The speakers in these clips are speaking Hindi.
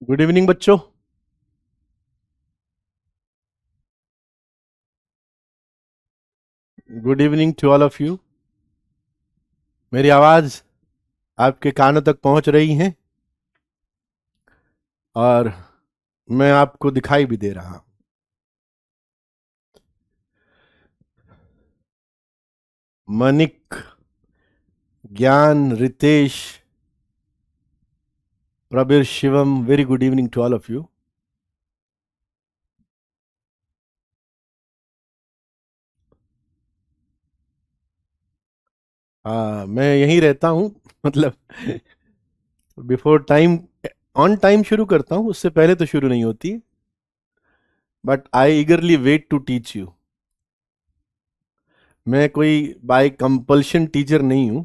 गुड इवनिंग बच्चों। Good evening to all of you. मेरी आवाज आपके कानों तक पहुंच रही है और मैं आपको दिखाई भी दे रहा हूं। Manik, Gyan, Ritesh, Prabir, Shivam, very good evening to all of you. मैं यहीं रहता हूं। मतलब बिफोर टाइम, ऑन टाइम शुरू करता हूं, उससे पहले तो शुरू नहीं होती। But I eagerly wait to teach you. मैं कोई बाय कंपल्शन टीचर नहीं हूं।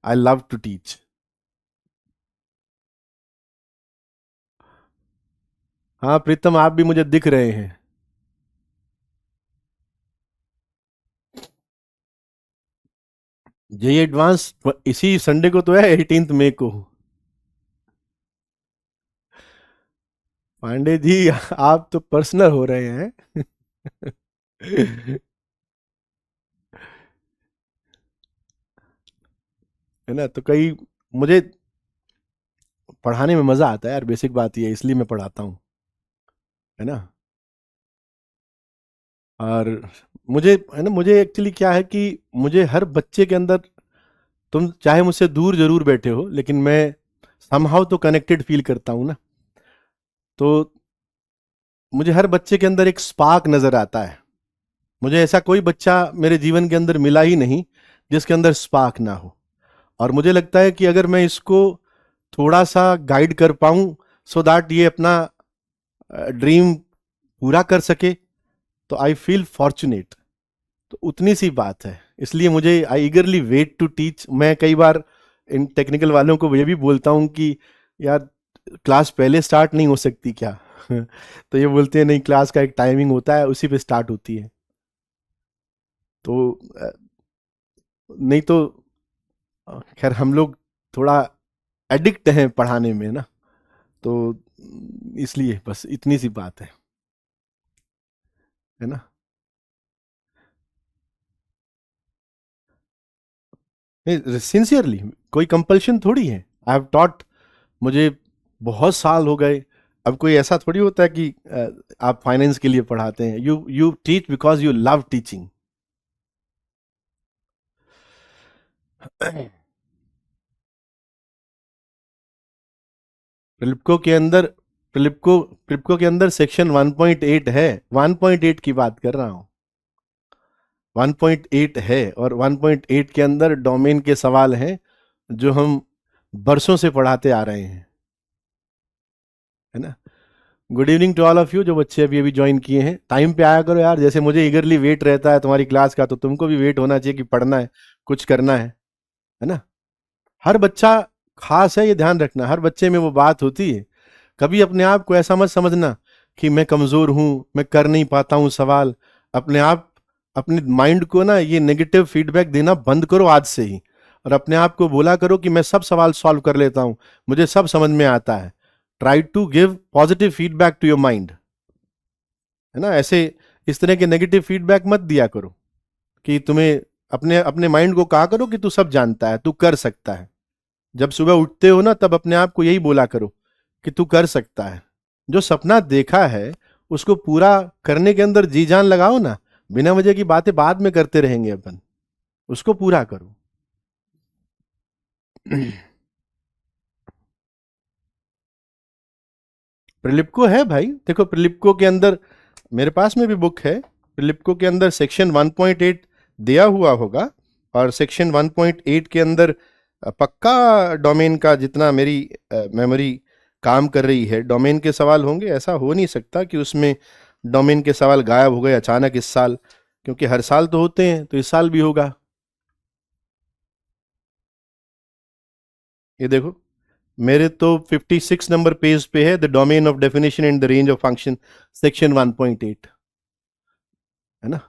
I love to teach. हाँ प्रीतम, आप भी मुझे दिख रहे हैं। जेई एडवांस इसी संडे को तो है, 18 मई को। पांडे जी, आप तो पर्सनल हो रहे हैं। है ना, तो कई मुझे पढ़ाने में मजा आता है यार, बेसिक बात ये है, इसलिए मैं पढ़ाता हूँ। है ना। और मुझे है ना, मुझे एक्चुअली क्या है कि मुझे हर बच्चे के अंदर, तुम चाहे मुझसे दूर जरूर बैठे हो लेकिन मैं समहाउ तो कनेक्टेड फील करता हूँ ना। तो मुझे हर बच्चे के अंदर एक स्पार्क नजर आता है। मुझे ऐसा कोई बच्चा मेरे जीवन के अंदर मिला ही नहीं जिसके अंदर स्पार्क ना हो। और मुझे लगता है कि अगर मैं इसको थोड़ा सा गाइड कर पाऊं सो दैट ये अपना ड्रीम पूरा कर सके, तो आई फील फॉर्चुनेट। तो उतनी सी बात है, इसलिए मुझे आई ईगरली वेट टू टीच। मैं कई बार इन टेक्निकल वालों को ये भी बोलता हूँ कि यार, क्लास पहले स्टार्ट नहीं हो सकती क्या? तो ये बोलते हैं नहीं, क्लास का एक टाइमिंग होता है, उसी पे स्टार्ट होती है। तो नहीं तो खैर हम लोग थोड़ा एडिक्ट हैं पढ़ाने में ना। तो इसलिए बस इतनी सी बात है ना। सिंसियरली, कोई कंपल्शन थोड़ी है। आई हैव टॉट, मुझे बहुत साल हो गए। अब कोई ऐसा थोड़ी होता है कि आप फाइनेंस के लिए पढ़ाते हैं। You teach because you love teaching. प्रिलिप्को के अंदर प्रिलिप्को प्रिलिप्को के अंदर सेक्शन 1.8 है। 1.8 की बात कर रहा हूं। 1.8 है और 1.8 के अंदर डोमेन के सवाल हैं जो हम बरसों से पढ़ाते आ रहे हैं। है ना। Good evening to all of you. जो बच्चे अभी अभी ज्वाइन किए हैं, टाइम पे आया करो यार। जैसे मुझे ईगरली वेट रहता है तुम्हारी क्लास का, तो तुमको भी वेट होना चाहिए कि पढ़ना है, कुछ करना है ना। हर बच्चा खास है, ये ध्यान रखना। हर बच्चे में वो बात होती है। कभी अपने आप को ऐसा मत समझना कि मैं कमजोर हूं, मैं कर नहीं पाता हूं सवाल। अपने आप, अपने माइंड को ना ये नेगेटिव फीडबैक देना बंद करो आज से ही। और अपने आप को बोला करो कि मैं सब सवाल सॉल्व कर लेता हूं, मुझे सब समझ में आता है। Try to give positive feedback to your mind. है ना। ऐसे इस तरह के नेगेटिव फीडबैक मत दिया करो कि तुम्हें, अपने अपने माइंड को कहा करो कि तू सब जानता है, तू कर सकता है। जब सुबह उठते हो ना, तब अपने आप को यही बोला करो कि तू कर सकता है। जो सपना देखा है उसको पूरा करने के अंदर जी जान लगाओ ना। बिना वजह की बातें बाद में करते रहेंगे अपन, उसको पूरा करो। प्रिलिप्को है भाई, देखो प्रिलिप्को के अंदर, मेरे पास में भी बुक है। प्रिलिप्को के अंदर सेक्शन 1.8 दिया हुआ होगा। और सेक्शन 1.8 के अंदर पक्का डोमेन का, जितना मेरी मेमोरी काम कर रही है, डोमेन के सवाल होंगे। ऐसा हो नहीं सकता कि उसमें डोमेन के सवाल गायब हो गए अचानक इस साल, क्योंकि हर साल तो होते हैं, तो इस साल भी होगा। ये देखो, मेरे तो 56 नंबर पेज पे है, the domain of definition and the range of function, section 1.8। है ना।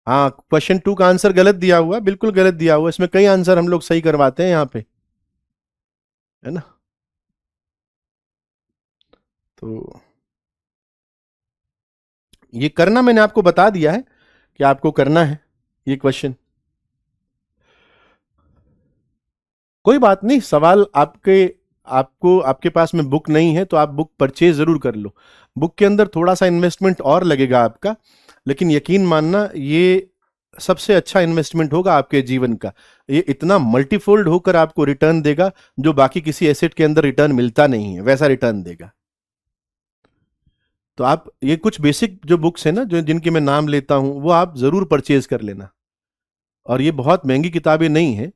हाँ, क्वेश्चन 2 का आंसर गलत दिया हुआ है, बिल्कुल गलत दिया हुआ है। इसमें कई आंसर हम लोग सही करवाते हैं यहाँ पे। है ना। तो ये करना मैंने आपको बता दिया है कि आपको करना है ये क्वेश्चन। कोई बात नहीं, सवाल आपके, आपको आपके पास में बुक नहीं है तो आप बुक परचेज जरूर कर लो। बुक के अंदर थोड़ा सा इन्वेस्टमेंट और लगेगा आपका, लेकिन यकीन मानना ये सबसे अच्छा इन्वेस्टमेंट होगा आपके जीवन का। ये इतना मल्टीफोल्ड होकर आपको रिटर्न देगा जो बाकी किसी एसेट के अंदर रिटर्न मिलता नहीं है, वैसा रिटर्न देगा। तो आप ये कुछ बेसिक जो बुक्स है ना, जो जिनके मैं नाम लेता हूं, वो आप जरूर परचेज कर लेना। और ये बहुत महंगी किताबें नहीं है,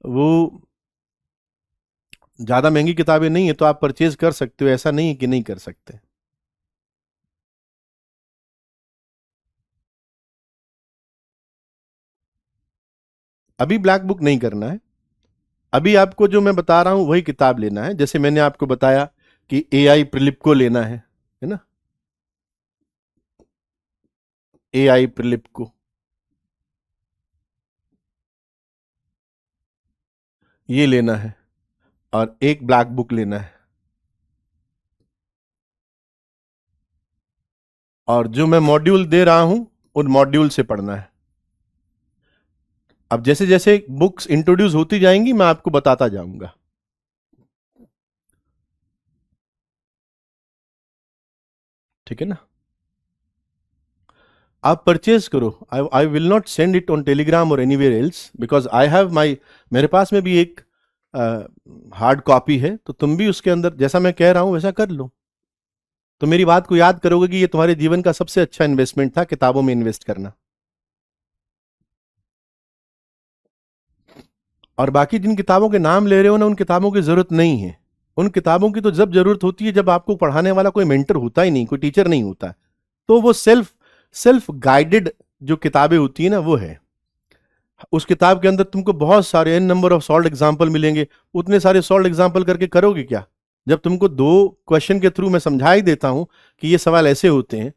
वो ज्यादा महंगी किताबें नहीं है, तो आप परचेज कर सकते हो, ऐसा नहीं है कि नहीं कर सकते। अभी ब्लैक बुक नहीं करना है। अभी आपको जो मैं बता रहा हूं वही किताब लेना है। जैसे मैंने आपको बताया कि एआई प्रिलिप को लेना है ना, एआई प्रिलिप को ये लेना है, और एक ब्लैक बुक लेना है। और जो मैं मॉड्यूल दे रहा हूं उन मॉड्यूल से पढ़ना है। अब जैसे जैसे बुक्स इंट्रोड्यूस होती जाएंगी मैं आपको बताता जाऊंगा। ठीक है ना। आप परचेज करो। I will not send it on Telegram और anywhere else, because I have my, मेरे पास में भी एक हार्ड कॉपी है, तो तुम भी उसके अंदर जैसा मैं कह रहा हूं वैसा कर लो। तो मेरी बात को याद करोगे कि ये तुम्हारे जीवन का सबसे अच्छा इन्वेस्टमेंट था, किताबों में इन्वेस्ट करना। और बाकी जिन किताबों के नाम ले रहे हो ना, उन किताबों की जरूरत नहीं है। उन किताबों की तो जब जरूरत होती है जब आपको पढ़ाने वाला कोई मेंटर होता ही नहीं, कोई टीचर नहीं होता। तो वो सेल्फ सेल्फ गाइडेड जो किताबें होती है ना, वो है। उस किताब के अंदर तुमको बहुत सारे n number of solve example मिलेंगे। उतने सारे सॉल्व एग्जाम्पल करके करोगे क्या? जब तुमको दो क्वेश्चन के थ्रू मैं समझा ही देता हूं कि ये सवाल ऐसे होते हैं,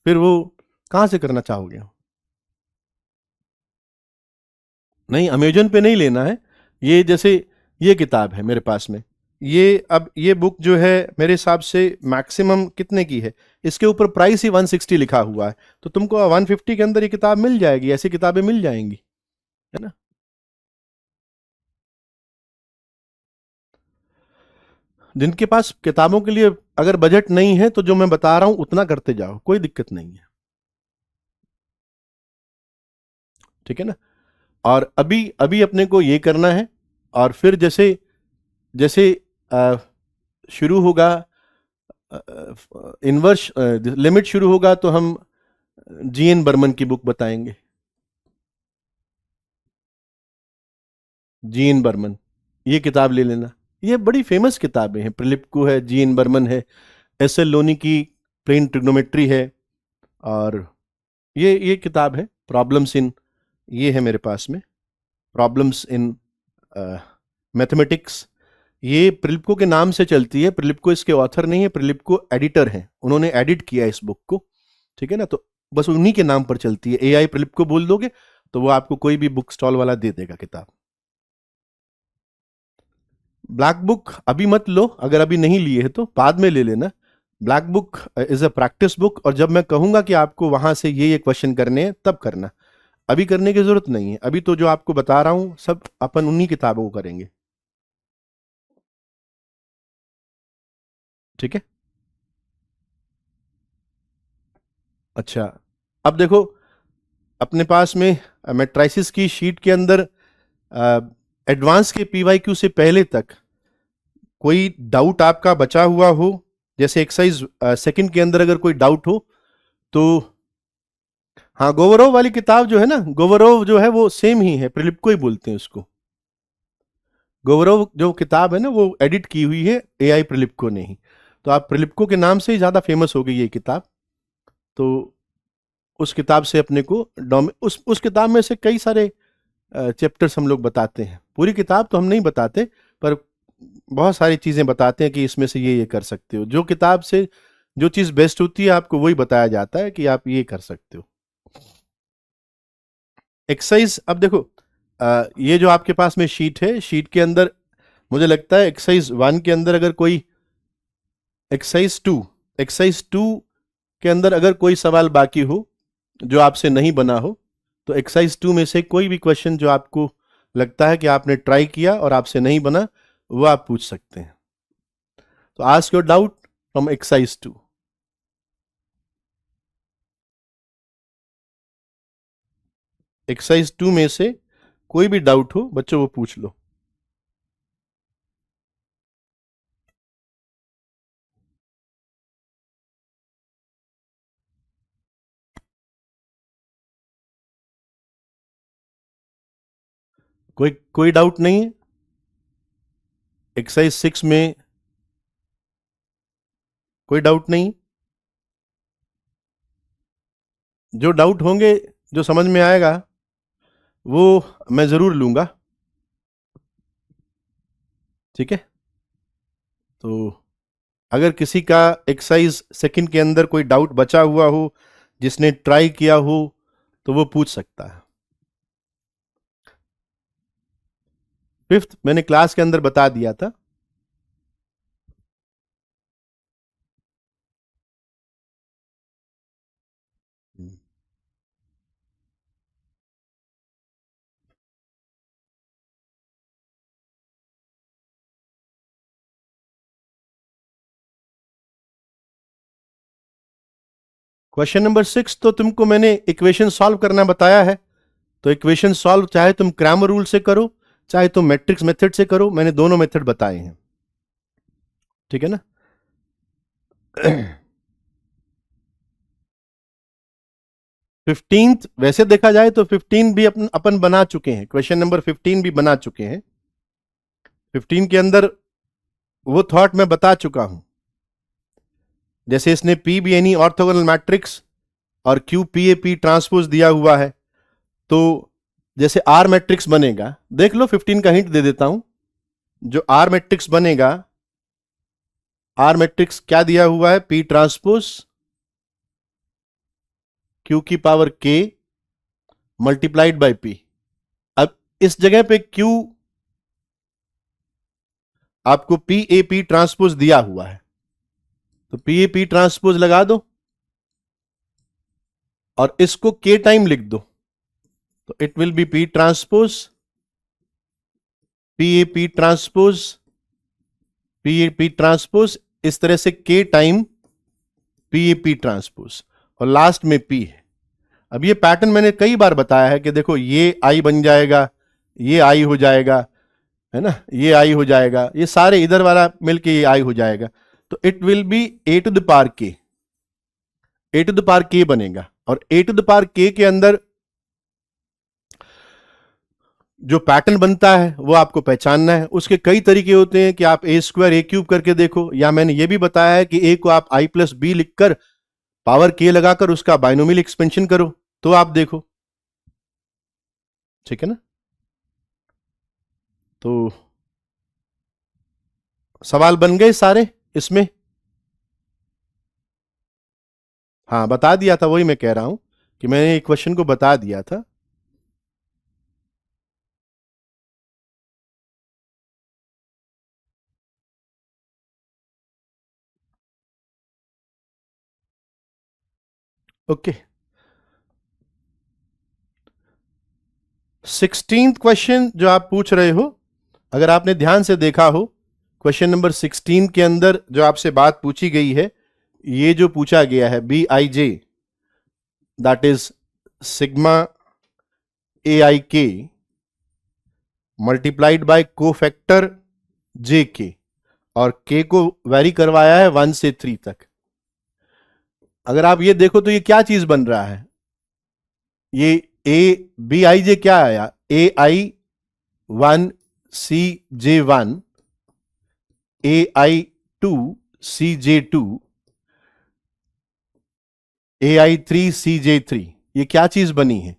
फिर वो कहां से करना चाहोगे? नहीं, अमेजन पे नहीं लेना है। ये जैसे ये किताब है मेरे पास में, ये अब ये बुक जो है मेरे हिसाब से मैक्सिमम कितने की है, इसके ऊपर प्राइस ही 160 लिखा हुआ है। तो तुमको 150 के अंदर ये किताब मिल जाएगी, ऐसी किताबें मिल जाएंगी, है ना। जिनके पास किताबों के लिए अगर बजट नहीं है, तो जो मैं बता रहा हूं उतना करते जाओ, कोई दिक्कत नहीं है। ठीक है ना। और अभी अभी अपने को ये करना है। और फिर जैसे जैसे अ, शुरू होगा, इनवर्स लिमिट शुरू होगा, तो हम जीएन बर्मन की बुक बताएंगे। जीएन बर्मन, ये किताब ले लेना। ये बड़ी फेमस किताबें हैं, प्रिलिप्को है, जीएन बर्मन है, एस एल लोनी की प्लेन ट्रिग्नोमेट्री है, और ये किताब है प्रॉब्लम्स इन, ये है मेरे पास में, प्रॉब्लम्स इन मैथमेटिक्स। ये प्रिलिप्को के नाम से चलती है, प्रिलिप्को इसके ऑथर नहीं है, प्रिलिप्को एडिटर हैं, उन्होंने एडिट किया इस बुक को। ठीक है ना। तो बस उन्हीं के नाम पर चलती है। एआई प्रिलिप्को बोल दोगे तो वो आपको कोई भी बुक स्टॉल वाला दे देगा किताब। ब्लैक बुक अभी मत लो, अगर अभी नहीं लिए है तो बाद में ले लेना। Black book is a practice book, और जब मैं कहूंगा कि आपको वहां से ये क्वेश्चन करने हैं तब करना। अभी करने की जरूरत नहीं है। अभी तो जो आपको बता रहा हूं सब अपन उन्हीं किताबों को करेंगे। ठीक है। अच्छा, अब देखो, अपने पास में मैट्राइसिस की शीट के अंदर एडवांस के पीवाईक्यू से पहले तक कोई डाउट आपका बचा हुआ हो, जैसे एक्सरसाइज सेकंड के अंदर अगर कोई डाउट हो तो, हाँ, गोवरोव वाली किताब जो है ना, गोवरोव जो है वो सेम ही है, प्रिलिप्को ही बोलते हैं उसको। गोवरोव जो किताब है ना, वो एडिट की हुई है एआई प्रिलिप्को ने ही। तो आप प्रिलिप्को के नाम से ही ज्यादा फेमस हो गई ये किताब। तो उस किताब से अपने को उस किताब में से कई सारे चैप्टर्स हम लोग बताते हैं। पूरी किताब तो हम नहीं बताते, पर बहुत सारी चीजें बताते हैं कि इसमें से ये कर सकते हो। जो किताब से जो चीज बेस्ट होती है आपको वही बताया जाता है कि आप ये कर सकते हो। एक्सरसाइज, अब देखो, ये जो आपके पास में शीट है, शीट के अंदर मुझे लगता है एक्सरसाइज 1 के अंदर अगर कोई एक्सरसाइज टू के अंदर अगर कोई सवाल बाकी हो जो आपसे नहीं बना हो, तो एक्सरसाइज 2 में से कोई भी क्वेश्चन जो आपको लगता है कि आपने ट्राई किया और आपसे नहीं बना, वो आप पूछ सकते हैं। तो ask your doubt from exercise 2। Exercise 2 में से कोई भी डाउट हो बच्चों वो पूछ लो। कोई डाउट नहीं है? एक्सरसाइज 6 में कोई डाउट नहीं? जो डाउट होंगे, जो समझ में आएगा, वो मैं जरूर लूंगा। ठीक है, तो अगर किसी का एक्सरसाइज सेकंड के अंदर कोई डाउट बचा हुआ हो, जिसने ट्राई किया हो, तो वो पूछ सकता है। फिफ्थ मैंने क्लास के अंदर बता दिया था। क्वेश्चन नंबर 6 तो तुमको मैंने इक्वेशन सॉल्व करना बताया है। तो इक्वेशन सॉल्व चाहे तुम क्रैमर रूल से करो, चाहे तुम मैट्रिक्स मेथड से करो, मैंने दोनों मेथड बताए हैं। ठीक है ना? 15th वैसे देखा जाए तो 15 भी अपन बना चुके हैं, क्वेश्चन नंबर 15 भी बना चुके हैं। 15 के अंदर वो थॉट मैं बता चुका हूं। जैसे इसने P B any orthogonal matrix और Q P A P transpose दिया हुआ है, तो जैसे आर मैट्रिक्स बनेगा, देख लो 15 का हिंट दे देता हूं। जो आर मैट्रिक्स बनेगा, आर मैट्रिक्स क्या दिया हुआ है? पी ट्रांसपोज क्यू की पावर के मल्टीप्लाइड बाय पी। अब इस जगह पे क्यू आपको पी ए पी ट्रांसपोज दिया हुआ है, तो पी ए पी ट्रांसपोज लगा दो और इसको के टाइम लिख दो, तो it will B P transpose P A P transpose P A P transpose, इस तरह से के time P A P transpose और लास्ट में पी है। अब ये पैटर्न मैंने कई बार बताया है कि देखो ये आई बन जाएगा, ये आई हो जाएगा, है ना, ये आई हो जाएगा, ये सारे इधर वाला मिलके ये आई हो जाएगा, तो it will be A to the power के, ए टू द पावर के बनेगा। और ए टू द पावर के के अंदर जो पैटर्न बनता है वो आपको पहचानना है। उसके कई तरीके होते हैं कि आप ए स्क्वायर ए क्यूब करके देखो, या मैंने ये भी बताया है कि ए को आप आई प्लस बी लिखकर पावर के लगाकर उसका बाइनोमियल एक्सपेंशन करो, तो आप देखो। ठीक है ना? तो सवाल बन गए सारे इसमें? हाँ, बता दिया था, वही मैं कह रहा हूं कि मैंने एक क्वेश्चन को बता दिया था। ओके, 16th क्वेश्चन जो आप पूछ रहे हो, अगर आपने ध्यान से देखा हो, क्वेश्चन नंबर 16 के अंदर जो आपसे बात पूछी गई है, ये जो पूछा गया है B I J, that is sigma A I K multiplied bye cofactor जे के, और के को वैरी करवाया है 1 से 3 तक। अगर आप ये देखो तो ये क्या चीज बन रहा है? ये ए बी आई जे क्या आया? ए आई 1 सी जे 1, ए आई 2 सी जे 2, ए आई 3 सी जे 3। ये क्या चीज बनी है?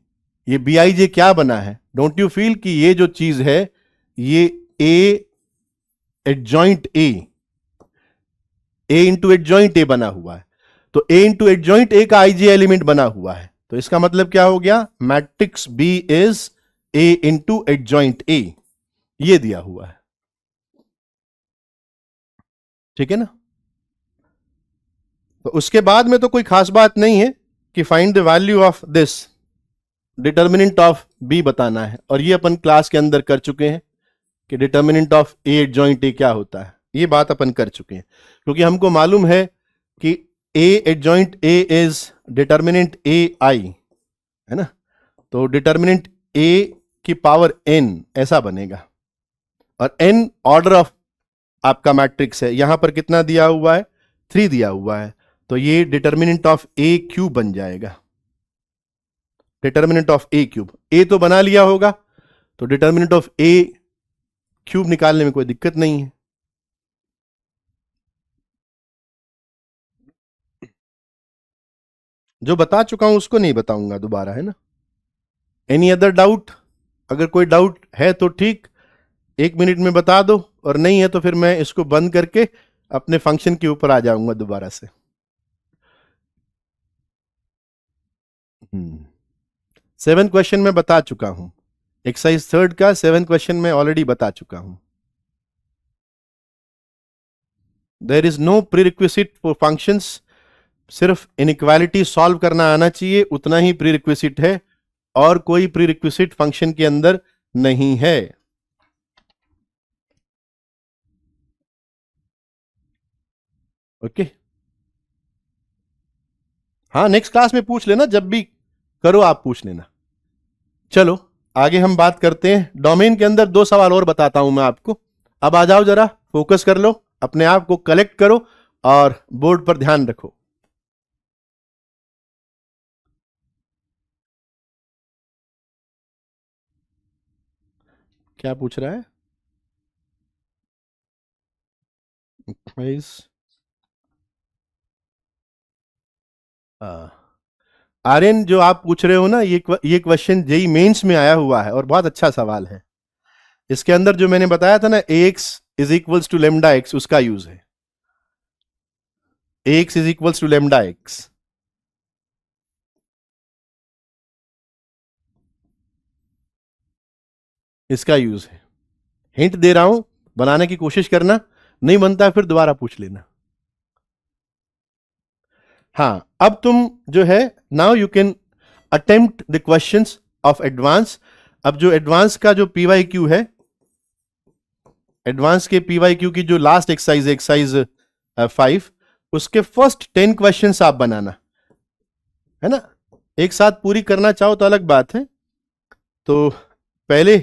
ये बी आई जे क्या बना है? डोंट यू फील कि ये जो चीज है ये ए एडजॉइंट ए इंटू एडजॉइंट ए बना हुआ है। तो ए इंटू एडजॉइंट ए का आईजे एलिमेंट बना हुआ है, तो इसका मतलब क्या हो गया? Matrix B is A into adjoint A, ये दिया हुआ है। ठीक है ना। तो उसके बाद में तो कोई खास बात नहीं है कि find the value of this, determinant of B बताना है, और ये अपन क्लास के अंदर कर चुके हैं कि डिटर्मिनेंट ऑफ ए एडजॉइंट ए क्या होता है, ये बात अपन कर चुके हैं, क्योंकि हमको मालूम है कि A adjoint A is determinant A I, है ना। तो डिटर्मिनेंट ए की पावर n ऐसा बनेगा, और n ऑर्डर ऑफ आपका मैट्रिक्स है, यहां पर कितना दिया हुआ है, 3 दिया हुआ है, तो ये डिटर्मिनेंट ऑफ ए क्यूब बन जाएगा। डिटर्मिनेंट ऑफ ए क्यूब, ए तो बना लिया होगा, तो डिटर्मिनेंट ऑफ ए क्यूब निकालने में कोई दिक्कत नहीं है। जो बता चुका हूं उसको नहीं बताऊंगा दोबारा, है ना। Any other doubt? अगर कोई डाउट है तो ठीक, 1 मिनट में बता दो, और नहीं है तो फिर मैं इसको बंद करके अपने फंक्शन के ऊपर आ जाऊंगा दोबारा से। 7 क्वेश्चन मैं बता चुका हूं, एक्सरसाइज 3 का 7 क्वेश्चन मैं ऑलरेडी बता चुका हूं। There is no prerequisite for functions, सिर्फ इनइक्वालिटी सॉल्व करना आना चाहिए, उतना ही प्रीरिक्विजिट है, और कोई प्रीरिक्विजिट फंक्शन के अंदर नहीं है। ओके, हाँ नेक्स्ट क्लास में पूछ लेना, जब भी करो आप पूछ लेना। चलो आगे हम बात करते हैं। डोमेन के अंदर 2 सवाल और बताता हूं मैं आपको। अब आ जाओ, जरा फोकस कर लो, अपने आप को कलेक्ट करो और बोर्ड पर ध्यान रखो। क्या पूछ रहा है? आर्यन, जो आप पूछ रहे हो ना, ये क्वेश्चन जेई मेंस में आया हुआ है और बहुत अच्छा सवाल है। इसके अंदर जो मैंने बताया था ना, ax is equals to lambda x, उसका यूज है। ax is equals to lambda x, इसका यूज है। हिंट दे रहा हूं, बनाने की कोशिश करना, नहीं बनता फिर दोबारा पूछ लेना। हाँ, अब तुम जो है, now you can attempt the questions of advance. अब जो एडवांस का जो PYQ है, एडवांस के PYQ की जो लास्ट एक्सरसाइज, एक्सरसाइज 5, उसके फर्स्ट 10 क्वेश्चंस आप बनाना, है ना। एक साथ पूरी करना चाहो तो अलग बात है। तो पहले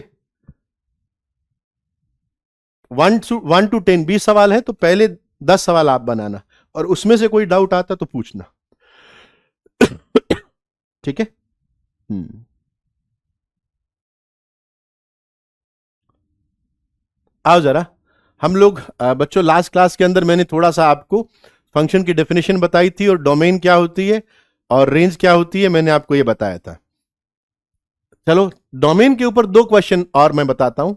1 to 10 20 सवाल है, तो पहले 10 सवाल आप बनाना, और उसमें से कोई डाउट आता तो पूछना। ठीक है। आओ जरा, हम लोग बच्चों लास्ट क्लास के अंदर मैंने थोड़ा सा आपको फंक्शन की डेफिनेशन बताई थी, और डोमेन क्या होती है और रेंज क्या होती है, मैंने आपको ये बताया था। चलो डोमेन के ऊपर 2 क्वेश्चन और मैं बताता हूं।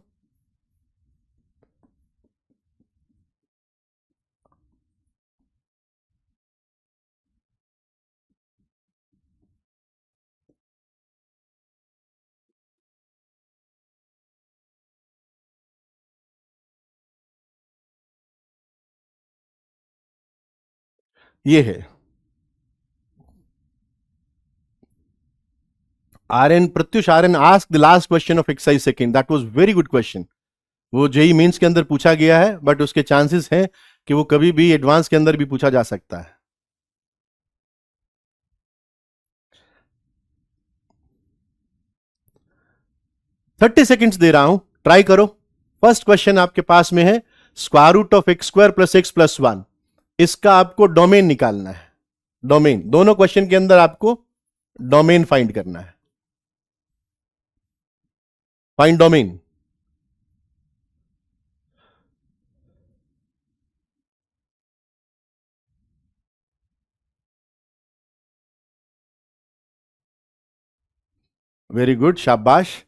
ये है Aryan, Pratyush Aryan ask the last question of exercise second, that was very good question. वो जेई मेंस के अंदर पूछा गया है, बट उसके चांसेस हैं कि वो कभी भी एडवांस के अंदर भी पूछा जा सकता है। थर्टी सेकेंड्स दे रहा हूं, ट्राई करो। फर्स्ट क्वेश्चन आपके पास में है, square root of x square plus x plus 1, इसका आपको डोमेन निकालना है। डोमेन, दोनों क्वेश्चन के अंदर आपको डोमेन फाइंड करना है। Find domain. वेरी गुड, शाबाश।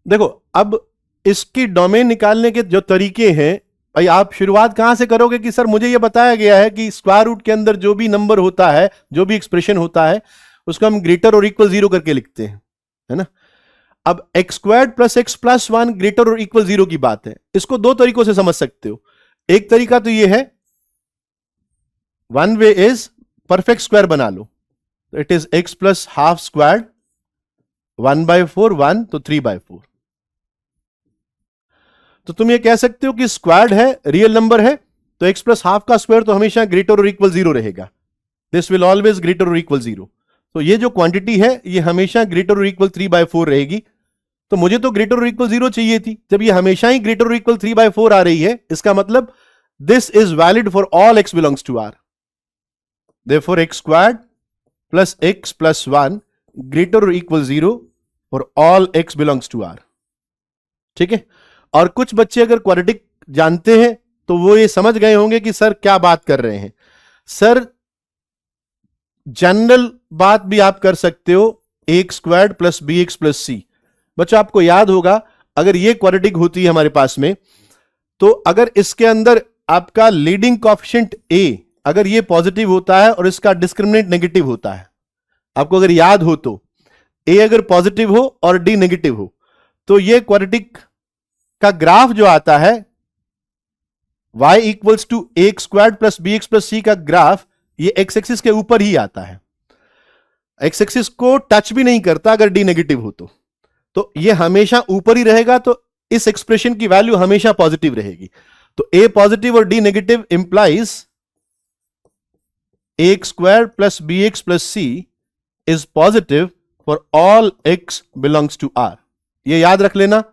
देखो, अब इसकी डोमेन निकालने के जो तरीके हैं, भाई आप शुरुआत कहां से करोगे कि सर मुझे यह बताया गया है कि स्क्वायर रूट के अंदर जो भी नंबर होता है, जो भी एक्सप्रेशन होता है, उसको हम ग्रेटर और इक्वल 0 करके लिखते हैं, है ना। अब x square plus x plus 1 greater और इक्वल 0 की बात है। इसको 2 तरीकों से समझ सकते हो। एक तरीका तो ये है, one way is perfect square बना लो, तो it is x plus half square 1/4 1 तो 3/4। तो तुम ये कह सकते हो कि स्क्वायर्ड है, रियल नंबर है, तो x प्लस हाफ का स्क्वायर तो हमेशा ग्रेटर और इक्वल 0 रहेगा, दिस विल ऑलवेज ग्रेटर और इक्वल 0। तो ये जो क्वांटिटी है ये हमेशा ग्रेटर और इक्वल 3/4 रहेगी। तो मुझे तो ग्रेटर और इक्वल 0 चाहिए थी, जब ये हमेशा ही ग्रेटर और इक्वल 3/4 आ रही है, इसका मतलब this is valid for all x belongs to r, therefore x squared plus x plus 1 greater और equal 0 for all x belongs to r। ठीक है, और कुछ बच्चे अगर क्वाड्रेटिक जानते हैं तो वो ये समझ गए होंगे कि सर क्या बात कर रहे हैं। सर जनरल बात भी आप कर सकते हो, X squared plus B x plus C. बच्चों आपको याद होगा, अगर ये क्वाड्रेटिक होती है हमारे पास में, तो अगर इसके अंदर आपका लीडिंग कोएफिशिएंट ए अगर ये पॉजिटिव होता है और इसका डिस्क्रिमिनेंट नेगेटिव होता है, आपको अगर याद हो तो ए अगर पॉजिटिव हो और डी नेगेटिव हो, तो ये क्वाड्रेटिक का ग्राफ जो आता है y equals to X squared plus B x plus C का ग्राफ, ये एक्स एक्सिस के ऊपर ही आता है, एक्स एक्सिस को टच भी नहीं करता अगर डी नेगेटिव हो तो ये हमेशा ऊपर ही रहेगा। तो इस एक्सप्रेशन की वैल्यू हमेशा पॉजिटिव रहेगी। तो ए पॉजिटिव और d negative implies x square plus B x plus c is positive for all x belongs to R. ये याद रख लेना,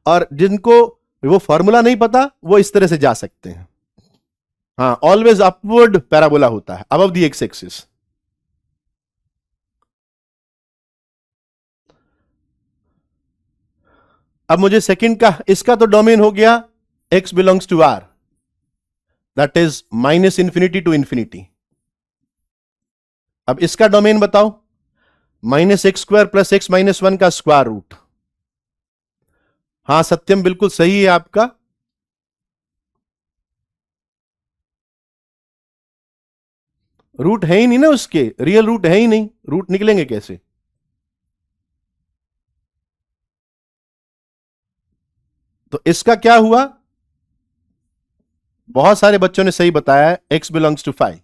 और जिनको वो फॉर्मूला नहीं पता वो इस तरह से जा सकते हैं। हाँ, ऑलवेज अपवर्ड पैराबोला होता है अबव द एक्स एक्सिस। अब मुझे सेकंड का, इसका तो डोमेन हो गया x belongs to r, that is minus infinity to infinity. अब इसका डोमेन बताओ, minus x square plus x minus 1 का स्क्वायर रूट। हां सत्यम बिल्कुल सही है आपका। रूट है ही नहीं ना उसके, रियल रूट है ही नहीं, रूट निकलेंगे कैसे? तो इसका क्या हुआ? बहुत सारे बच्चों ने सही बताया, x बिलोंग्स टू 5।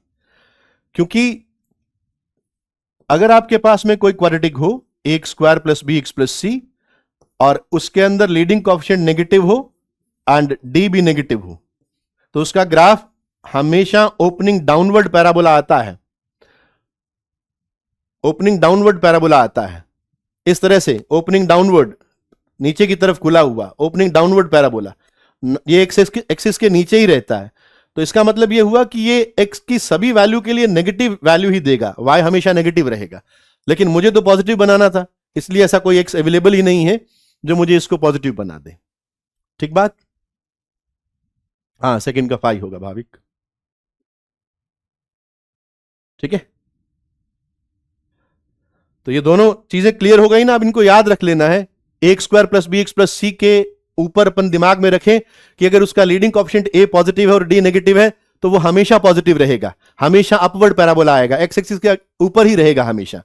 क्योंकि अगर आपके पास में कोई क्वाड्रेटिक हो, X square plus B x plus C, और उसके अंदर लीडिंग कोएफिशिएंट नेगेटिव हो एंड डी भी नेगेटिव हो, तो उसका ग्राफ हमेशा ओपनिंग डाउनवर्ड पैराबोला आता है। ओपनिंग डाउनवर्ड पैराबोला आता है इस तरह से, ओपनिंग डाउनवर्ड, नीचे की तरफ खुला हुआ, ओपनिंग डाउनवर्ड पैराबोला। ये एक्सिस के नीचे ही रहता है। तो इसका मतलब ये हुआ कि ये एक्स की सभी वैल्यू के लिए नेगेटिव वैल्यू ही देगा, वाई हमेशा नेगेटिव रहेगा। लेकिन मुझे तो पॉजिटिव बनाना था, इसलिए ऐसा कोई एक्स अवेलेबल ही नहीं है जो मुझे इसको पॉजिटिव बना दे। ठीक बात? हाँ, सेकंड का 5 होगा भाविक। ठीक है, तो ये दोनों चीजें क्लियर हो गई ना। अब इनको याद रख लेना है, X square plus B x plus C के ऊपर अपन दिमाग में रखें कि अगर उसका लीडिंग कोएफिशिएंट ए पॉजिटिव है और डी नेगेटिव है, तो वो हमेशा पॉजिटिव रहेगा, हमेशा अपवर्ड पैराबोला आएगा, एक्स एक्सिस के ऊपर ही रहेगा हमेशा।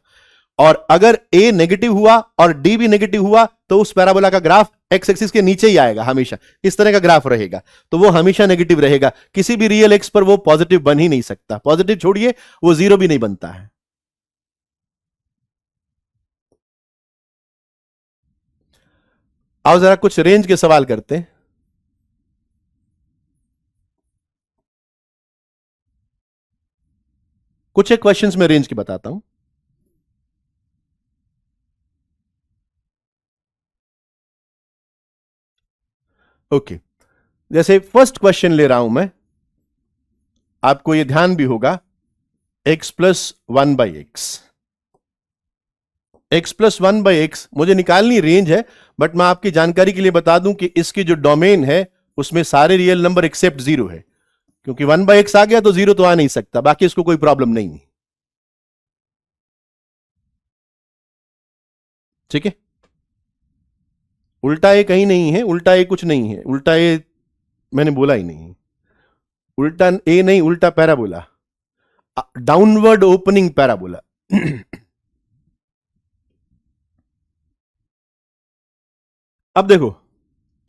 और अगर ए नेगेटिव हुआ और डी भी नेगेटिव हुआ, तो उस पैराबोला का ग्राफ एक्स एक्सिस के नीचे ही आएगा, हमेशा इस तरह का ग्राफ रहेगा। तो वो हमेशा नेगेटिव रहेगा, किसी भी रियल एक्स पर वो पॉजिटिव बन ही नहीं सकता। पॉजिटिव छोड़िए, वो जीरो भी नहीं बनता है। आओ जरा कुछ रेंज के सवाल करते हैं। कुछ एक क्वेश्चंस में रेंज की बताता हूं। ओके, जैसे फर्स्ट क्वेश्चन ले रहा हूं मैं, आपको यह ध्यान भी होगा, x plus 1/x, x plus 1/x मुझे निकालनी रेंज है, बट मैं आपकी जानकारी के लिए बता दूं कि इसकी जो डोमेन है उसमें सारे रियल नंबर एक्सेप्ट 0 है, क्योंकि 1/x आ गया तो 0 तो आ नहीं सकता, बाकी इसको कोई प्रॉब्लम नहीं है। ठीक है, उल्टा ए कहीं नहीं है, उल्टा ए कुछ नहीं है, उल्टा ए मैंने बोला ही नहीं, उल्टा ए नहीं, उल्टा पैराबोला, डाउनवर्ड ओपनिंग पैराबोला। अब देखो,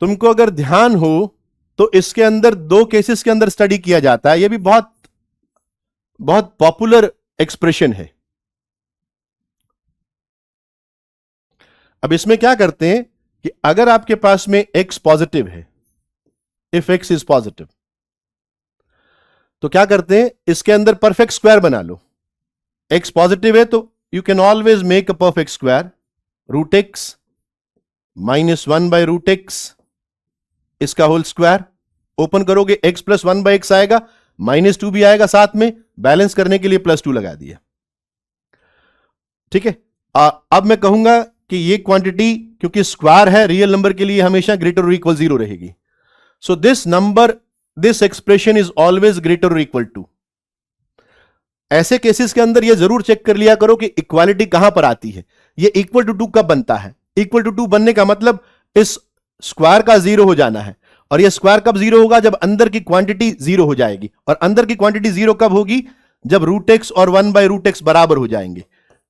तुमको अगर ध्यान हो तो इसके अंदर दो केसेस के अंदर स्टडी किया जाता है। यह भी बहुत बहुत पॉपुलर एक्सप्रेशन है। अब इसमें क्या करते हैं कि अगर आपके पास में x पॉजिटिव है, इफ x इज पॉजिटिव, तो क्या करते हैं, इसके अंदर परफेक्ट स्क्वायर बना लो। x पॉजिटिव है तो you can always make a perfect square, root x minus 1/√x इसका होल स्क्वायर। ओपन करोगे x प्लस 1/x आएगा, -2 भी आएगा साथ में, बैलेंस करने के लिए +2 लगा दिया। ठीक है। अब मैं कहूंगा कि ये क्वांटिटी क्योंकि स्क्वायर है, रियल नंबर के लिए हमेशा ग्रेटर और इक्वल 0 रहेगी। So this number, this expression is always greater और इक्वल टू। ऐसे केसेस के अंदर ये जरूर चेक कर लिया करो कि इक्वालिटी कहां पर आती है। ये इक्वल टू 2 कब बनता है? इक्वल टू 2 बनने का मतलब इस स्क्वायर का 0 हो जाना है। और ये स्क्वायर कब 0 होगा? जब अंदर की क्वांटिटी 0 हो जाएगी। और अंदर की क्वांटिटी 0 कब होगी? जब √x और 1/√x बराबर हो जाएंगे।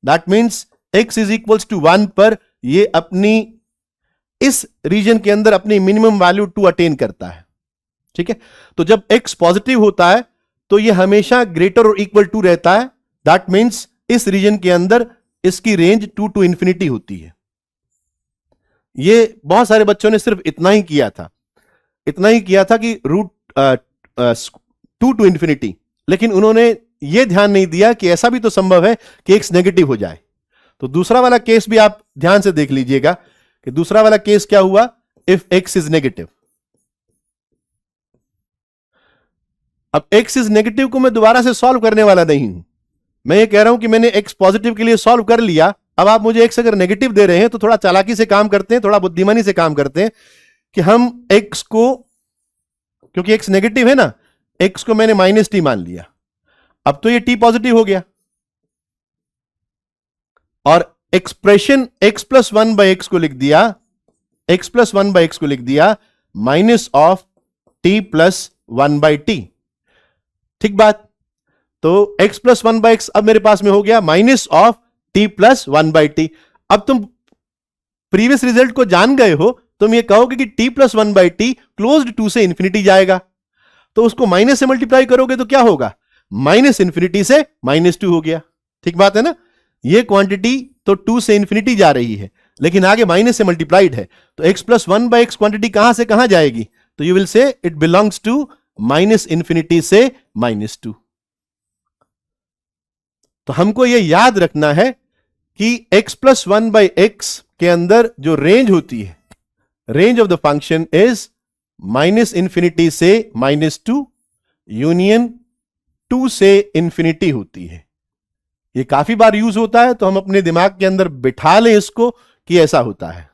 That means x is equals to 1 पर ये अपनी इस रीजन के अंदर अपनी मिनिमम वैल्यू 2 अटेन करता है। ठीक है। तो जब x पॉजिटिव होता है तो ये हमेशा ग्रेटर और इक्वल टू रहता है। दैट मीन्स इस रीजन के अंदर इसकी रेंज 2 to इंफिनिटी होती है। ये बहुत सारे बच्चों ने सिर्फ इतना ही किया था, कि √2 to इंफिनिटी, लेकिन उन्होंने यह ध्यान नहीं दिया कि ऐसा भी तो संभव है कि x नेगेटिव हो जाए। तो दूसरा वाला केस भी आप ध्यान से देख लीजिएगा कि दूसरा वाला केस क्या हुआ, इफ x इज नेगेटिव। अब x इज नेगेटिव को मैं दोबारा से सॉल्व करने वाला नहीं हूं। मैं ये कह रहा हूं कि मैंने x पॉजिटिव के लिए सॉल्व कर लिया। अब आप मुझे x अगर नेगेटिव दे रहे हैं तो थोड़ा चालाकी से काम करते हैं, थोड़ा बुद्धिमानी से काम करते हैं कि हम x को, क्योंकि x नेगेटिव है ना, x को मैंने -t मान लिया। अब तो ये t पॉजिटिव हो गया और एक्सप्रेशन x प्लस 1/x को लिख दिया, x प्लस 1/x को लिख दिया minus of t plus 1/t। ठीक बात। तो x प्लस 1/x अब मेरे पास में हो गया minus of t plus 1/t। अब तुम प्रीवियस रिजल्ट को जान गए हो, तुम ये कहोगे कि t प्लस 1/t क्लोज्ड 2 से इंफिनिटी जाएगा। तो उसको माइनस से मल्टीप्लाई करोगे तो क्या होगा? -∞ से -2 हो गया। ठीक बात है ना। ये क्वांटिटी तो 2 से इंफिनिटी जा रही है, लेकिन आगे माइनस से मल्टीप्लाइड है। तो x प्लस 1/x क्वांटिटी कहां से कहां जाएगी? तो you will say it belongs to -∞ से -2। तो हमको यह याद रखना है कि x प्लस 1/x के अंदर जो रेंज होती है, range of the function is -∞ से -2 यूनियन 2 से इंफिनिटी होती है। ये काफी बार यूज होता है, तो हम अपने दिमाग के अंदर बिठा लें इसको कि ऐसा होता है।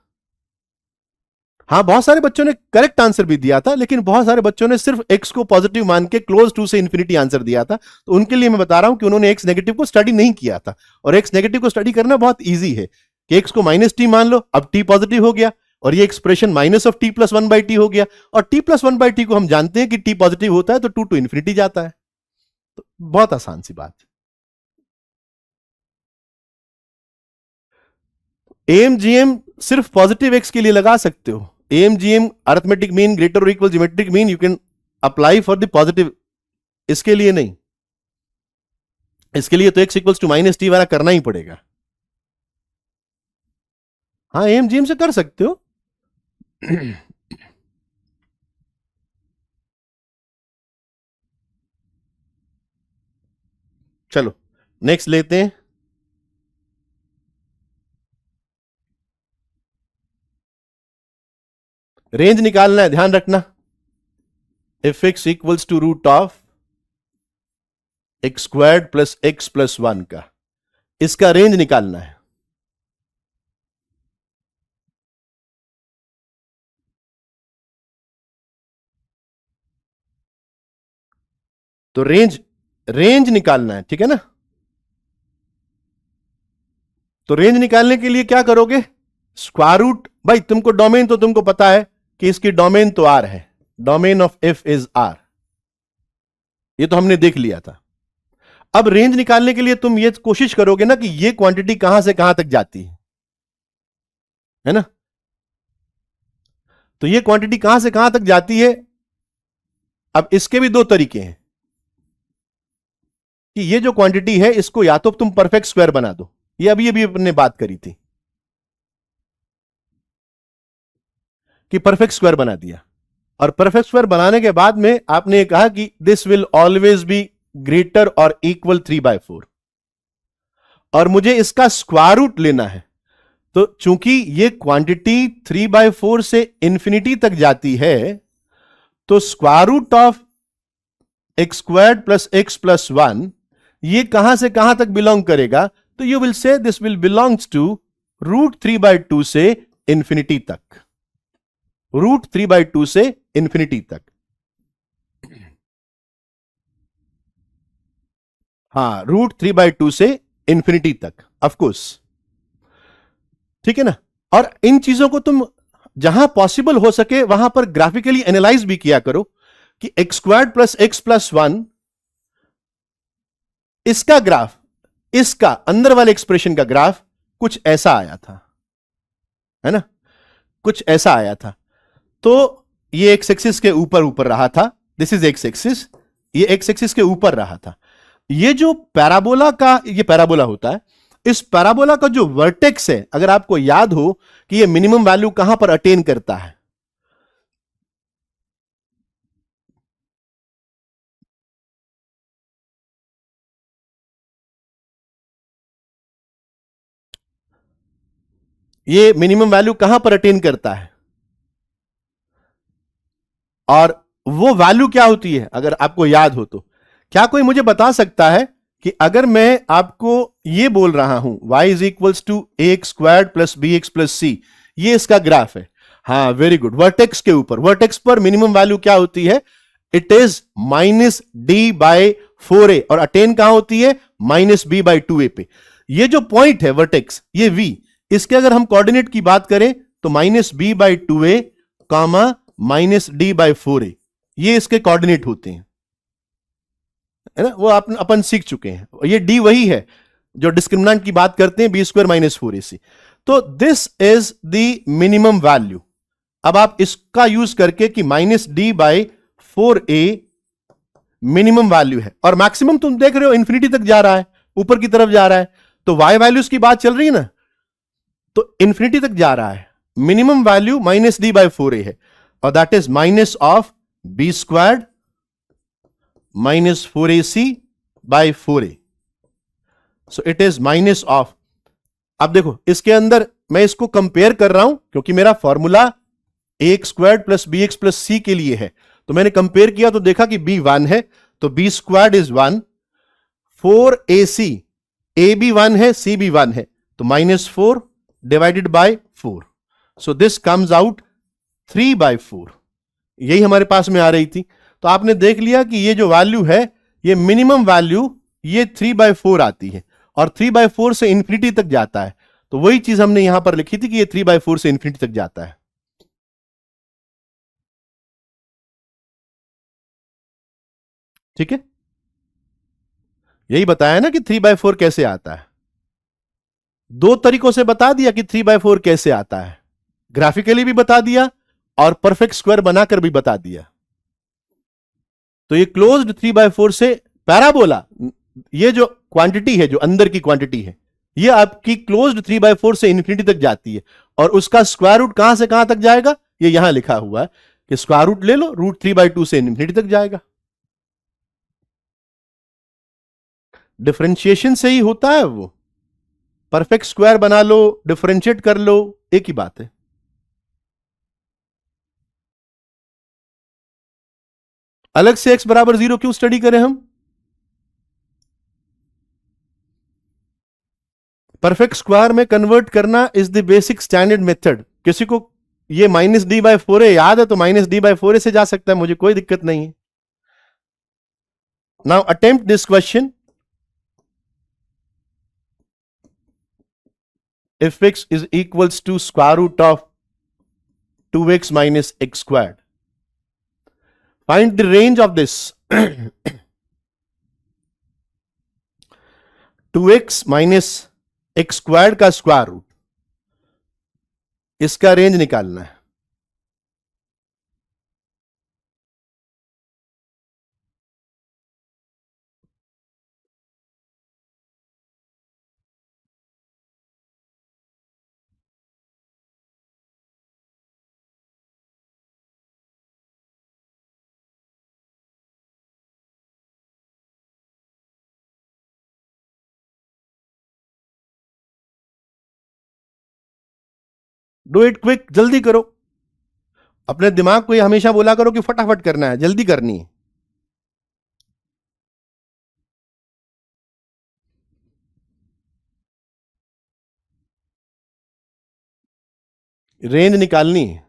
हां, बहुत सारे बच्चों ने करेक्ट आंसर भी दिया था, लेकिन बहुत सारे बच्चों ने सिर्फ x को पॉजिटिव मान के क्लोज 2 से इंफिनिटी आंसर दिया था। तो उनके लिए मैं बता रहा हूं कि उन्होंने x नेगेटिव को स्टडी नहीं किया था। और x नेगेटिव को स्टडी करना बहुत ईजी है कि x को -t मान लो, अब t पॉजिटिव हो गया और ये expression minus of t plus 1/t हो गया। और t प्लस 1/t को हम जानते हैं कि t पॉजिटिव होता है तो 2 to इंफिनिटी जाता है। तो बहुत आसान सी बात है। AMGM सिर्फ पॉजिटिव x के लिए लगा सकते हो। AMGM अरिथमेटिक मीन ग्रेटर और equal geometric mean you can apply for the positive, इसके लिए नहीं। इसके लिए तो x इक्वल्स टू -t वाला करना ही पड़ेगा। हाँ, AMGM से कर सकते हो। चलो नेक्स्ट लेते हैं। रेंज निकालना है, ध्यान रखना। If x equals to root of x squared plus x plus 1 का, इसका रेंज निकालना है। तो रेंज निकालना है, ठीक है ना। तो रेंज निकालने के लिए क्या करोगे? स्क्वायर रूट, भाई तुमको डोमेन तो तुमको पता है कि इसकी डोमेन तो R है, domain of f is R, ये तो हमने देख लिया था। अब रेंज निकालने के लिए तुम ये कोशिश करोगे ना कि ये क्वांटिटी कहां से कहां तक जाती है ना। तो ये क्वांटिटी कहां से कहां तक जाती है, अब इसके भी दो तरीके हैं कि ये जो क्वांटिटी है इसको या तो तुम परफेक्ट स्क्वायर बना दो, ये अभी अभी अपने बात करी थी कि परफेक्ट स्क्वायर बना दिया, और परफेक्ट स्क्वायर बनाने के बाद में आपने ये कहा कि this will always be greater और इक्वल 3/4, और मुझे इसका स्क्वायर रूट लेना है। तो चूंकि ये क्वांटिटी 3/4 से इंफिनिटी तक जाती है, तो square root of x squared plus x plus 1 ये कहां से कहां तक बिलोंग करेगा? तो you will say this will belongs to √3/2 से इंफिनिटी तक, √3/2 से इंफिनिटी तक। हाँ, √3/2 से इंफिनिटी तक, ऑफ कोर्स, ठीक है ना। और इन चीजों को तुम जहां पॉसिबल हो सके वहां पर ग्राफिकली एनालाइज भी किया करो कि x squared plus x plus 1 इसका ग्राफ, इसका अंदर वाले एक्सप्रेशन का ग्राफ कुछ ऐसा आया था, है ना, कुछ ऐसा आया था। तो ये एक्स एक्सिस के ऊपर ऊपर रहा था, दिस इज एक्स एक्सिस, ये एक्स एक्सिस के ऊपर रहा था। ये जो पैराबोला का, ये पैराबोला होता है, इस पैराबोला का जो वर्टेक्स है, अगर आपको याद हो कि ये मिनिमम वैल्यू कहां पर अटेन करता है, ये मिनिमम वैल्यू कहां पर अटेन करता है, और वो वैल्यू क्या होती है अगर आपको याद हो तो? क्या कोई मुझे बता सकता है कि अगर मैं आपको ये बोल रहा हूं y is equals to ax squared plus bx plus c, ये इसका ग्राफ है। हाँ, वेरी गुड, वर्टेक्स के ऊपर, वर्टेक्स पर मिनिमम वैल्यू क्या होती है? इट इज -d/4a, और अटेन कहां होती है? -b/2a पे। ये जो पॉइंट है वर्टेक्स, ये v, इसके अगर हम कोऑर्डिनेट की बात करें तो -b/2a कामा -d/4a, ये इसके कोऑर्डिनेट होते हैं, है ना, वो अपन सीख चुके हैं। ये d वही है जो डिस्क्रिमिनेंट की बात करते हैं, b² - 4ac। तो this is the minimum value. अब आप इसका यूज करके कि -d/4a मिनिमम वैल्यू है, और मैक्सिमम तुम देख रहे हो इंफिनिटी तक जा रहा है, ऊपर की तरफ जा रहा है, तो y वैल्यूज की बात चल रही है ना, तो इंफिनिटी तक जा रहा है। मिनिमम वैल्यू -d/4a है, और that is minus of b² -4ac/4a, so it is minus of. अब देखो इसके अंदर मैं इसको कंपेयर कर रहा हूं क्योंकि मेरा formula ax² plus bx plus c के लिए है, तो मैंने कंपेयर किया तो देखा कि b 1 है, तो b² इज 1, 4ac, a भी 1 है, c भी 1 है, तो -4 divided by 4, so this comes out 3/4, यही हमारे पास में आ रही थी। तो आपने देख लिया कि ये जो वैल्यू है, ये मिनिमम वैल्यू ये 3/4 आती है, और 3/4 से इंफिनिटी तक जाता है। तो वही चीज हमने यहां पर लिखी थी कि ये 3/4 से इंफिनिटी तक जाता है। ठीक है, यही बताया ना कि 3/4 कैसे आता है। दो तरीकों से बता दिया कि 3/4 कैसे आता है, ग्राफिकली भी बता दिया और परफेक्ट स्क्वायर बनाकर भी बता दिया। तो ये क्लोज्ड 3/4 से पैराबोला, ये जो क्वांटिटी है, जो अंदर की क्वांटिटी है, ये आपकी क्लोज्ड 3/4 से इंफिनिटी तक जाती है, और उसका स्क्वायर रूट कहां से कहां तक जाएगा? ये यहां लिखा हुआ है कि स्क्वायर रूट ले लो, √3/2 से इंफिनिटी तक जाएगा। डिफरेंशिएशन से ही होता है वो, परफेक्ट स्क्वायर बना लो, डिफरेंशिएट कर लो, एक ही बात है। अलग से x बराबर 0 क्यों स्टडी करें हम? परफेक्ट स्क्वायर में कन्वर्ट करना is the basic standard method. किसी को ये -d/4a याद है तो -d/4a से जा सकता है, मुझे कोई दिक्कत नहीं है। Now attempt this question, if x is equals to square root of 2x minus x squared, find the range of this 2x minus x squared का स्क्वायर रूट, इसका रेंज निकालना है। डू इट क्विक, जल्दी करो। अपने दिमाग को ये हमेशा बोला करो कि फटाफट करना है, जल्दी करनी है। रेंज निकालनी है।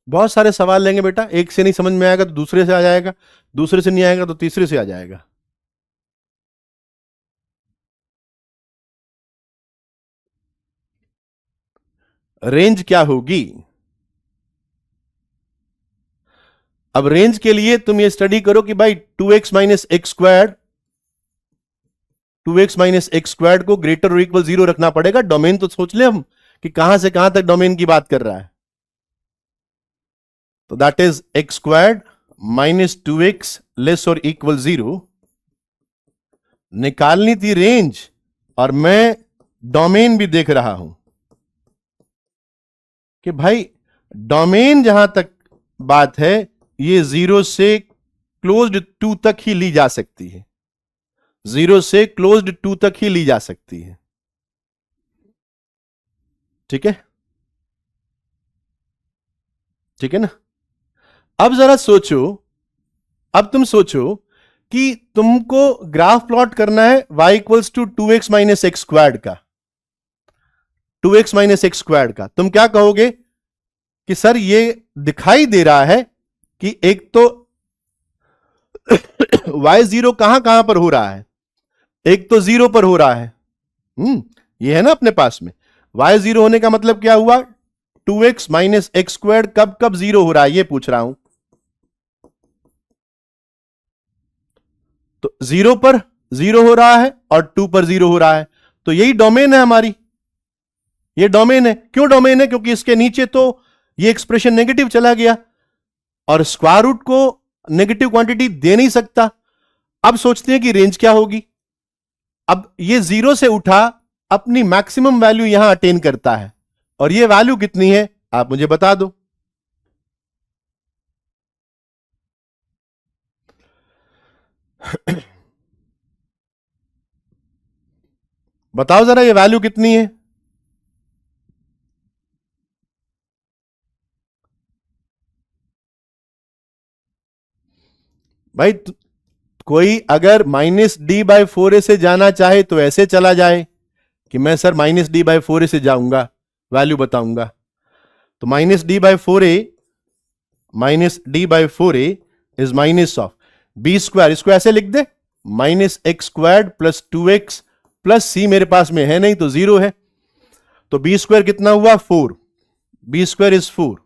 बहुत सारे सवाल लेंगे बेटा, एक से नहीं समझ में आएगा तो दूसरे से आ जाएगा, दूसरे से नहीं आएगा तो तीसरे से आ जाएगा। रेंज क्या होगी? अब रेंज के लिए तुम ये स्टडी करो कि भाई 2x minus x square, 2x minus x square को ग्रेटर और इक्वल 0 रखना पड़ेगा। डोमेन तो सोच ले हम कि कहां से कहां तक डोमेन की बात कर रहा है। तो that is x square minus 2x less और इक्वल 0। निकालनी थी रेंज, और मैं डोमेन भी देख रहा हूं कि भाई डोमेन जहां तक बात है ये 0 से क्लोज्ड 2 तक ही ली जा सकती है, 0 से क्लोज्ड 2 तक ही ली जा सकती है। ठीक है, ठीक है ना? अब जरा सोचो, अब तुम सोचो कि तुमको ग्राफ प्लॉट करना है y equals to 2x minus x squared का, 2x माइनस एक्स स्क्वायर्ड का। तुम क्या कहोगे कि सर ये दिखाई दे रहा है कि एक तो y0 कहां कहां पर हो रहा है, एक तो 0 पर हो रहा है। ये है ना अपने पास में, y0 होने का मतलब क्या हुआ, 2x माइनस एक्स स्क्वायर्ड कब कब 0 हो रहा है ये पूछ रहा हूं। तो 0 पर 0 हो रहा है और 2 पर 0 हो रहा है, तो यही डोमेन है हमारी, ये डोमेन है। क्यों डोमेन है? क्योंकि इसके नीचे तो ये एक्सप्रेशन नेगेटिव चला गया और स्क्वायर रूट को नेगेटिव क्वांटिटी दे नहीं सकता। अब सोचते हैं कि रेंज क्या होगी। अब ये 0 से उठा, अपनी मैक्सिमम वैल्यू यहां अटेन करता है, और ये वैल्यू कितनी है आप मुझे बता दो। बताओ जरा ये वैल्यू कितनी है? भाई कोई अगर माइनस डी बाई 4a से जाना चाहे तो ऐसे चला जाए कि मैं sir minus D by 4a से जाऊंगा, वैल्यू बताऊंगा। तो minus D by 4a, minus D by 4a is minus of B square, इसको ऐसे लिख दे, minus x square plus 2x plus C मेरे पास में है नहीं तो 0 है, तो बी स्क्वायर कितना हुआ 4, B square is 4,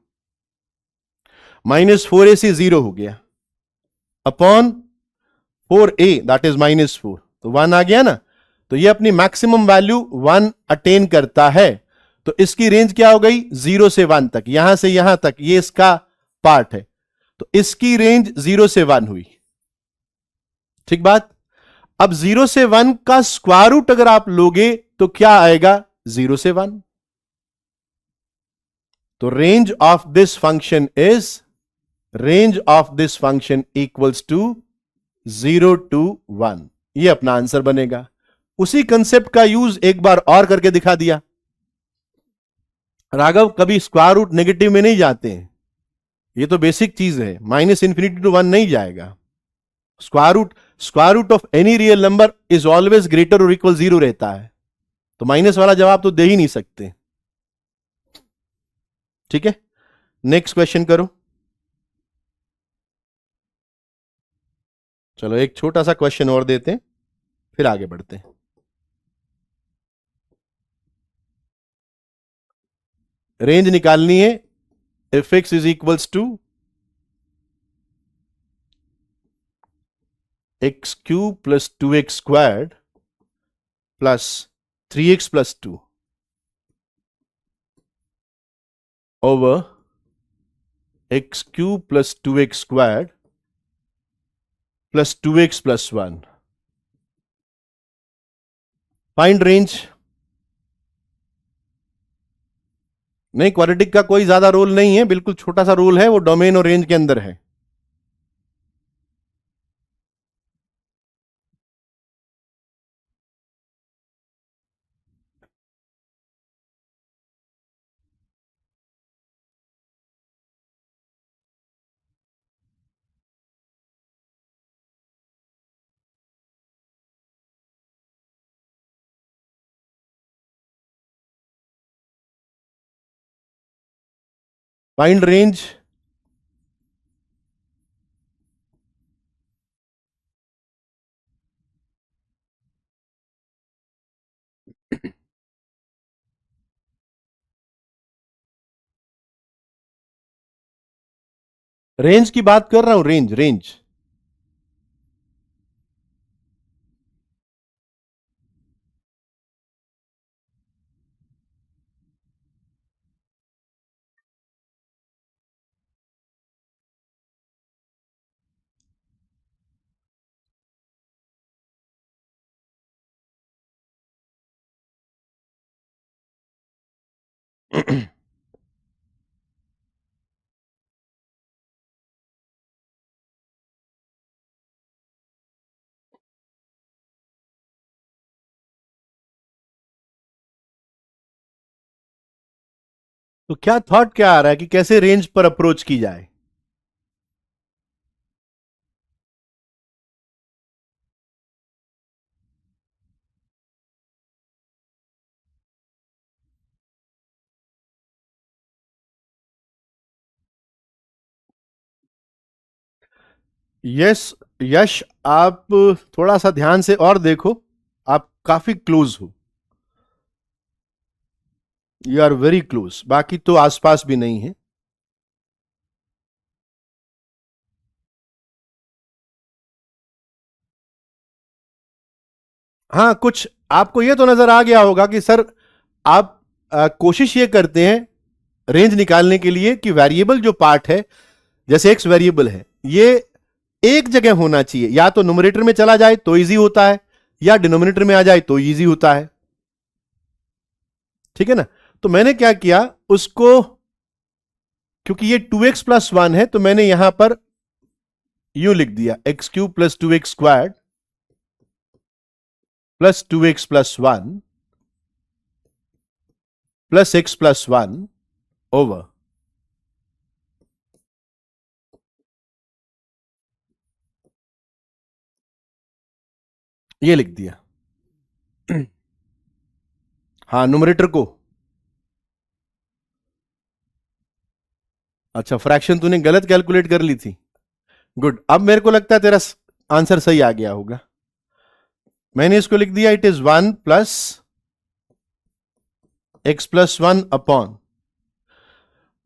minus 4a से 0 हो गया upon 4a that is minus 4, तो 1 आ गया ना। तो ये अपनी मैक्सिमम वैल्यू 1 अटेन करता है, तो इसकी रेंज क्या हो गई 0 से 1 तक, यहां से यहां तक ये इसका पार्ट है, तो इसकी रेंज 0 से 1 हुई। ठीक बात। अब 0 से 1 का स्क्वायर रूट अगर आप लोगे तो क्या आएगा 0 से 1। तो range of this function is, range of this function equals to 0 to 1, ये अपना आंसर बनेगा। उसी कंसेप्ट का यूज एक बार और करके दिखा दिया। राघव कभी स्क्वायर रूट नेगेटिव में नहीं जाते हैं, ये तो बेसिक चीज है, माइनस इंफिनिटी टू 1 नहीं जाएगा। Square root of any real number is always greater और इक्वल 0 रहता है, तो माइनस वाला जवाब तो दे ही नहीं सकते। ठीक है, नेक्स्ट क्वेश्चन करो। चलो एक छोटा सा क्वेश्चन और देते हैं, फिर आगे बढ़ते हैं। रेंज निकालनी है, f x is equals to x cube plus 2x squared plus 3x plus 2 over x cube plus 2x squared plus 2x plus 1। Find range. नहीं, क्वाड्रेटिक का कोई ज्यादा रोल नहीं है, बिल्कुल छोटा सा रोल है, वो डोमेन और रेंज के अंदर है। Find range. रेंज की बात कर रहा हूं, रेंज रेंज। तो क्या थॉट क्या आ रहा है कि कैसे रेंज पर अप्रोच की जाए? यस, यश, आप थोड़ा सा ध्यान से और देखो, आप काफी क्लोज हो, यू आर वेरी क्लोज, बाकी तो आसपास भी नहीं है। हाँ, कुछ आपको ये तो नजर आ गया होगा कि सर आप कोशिश ये करते हैं रेंज निकालने के लिए कि वेरिएबल जो पार्ट है, जैसे एक्स वेरिएबल है, ये एक जगह होना चाहिए, या तो न्यूमरेटर में चला जाए तो इजी होता है, या डिनोमिनेटर में आ जाए तो इजी होता है। ठीक है ना? तो मैंने क्या किया उसको, क्योंकि ये 2x+1 है, तो मैंने यहां पर यूं लिख दिया x³ + 2x² +2x+1 +x+1 over, ये लिख दिया। हाँ, न्यूमरेटर को। अच्छा, फ्रैक्शन तूने गलत कैलकुलेट कर ली थी। गुड, अब मेरे को लगता है तेरा आंसर सही आ गया होगा। मैंने इसको लिख दिया, it is 1 + x+1 upon,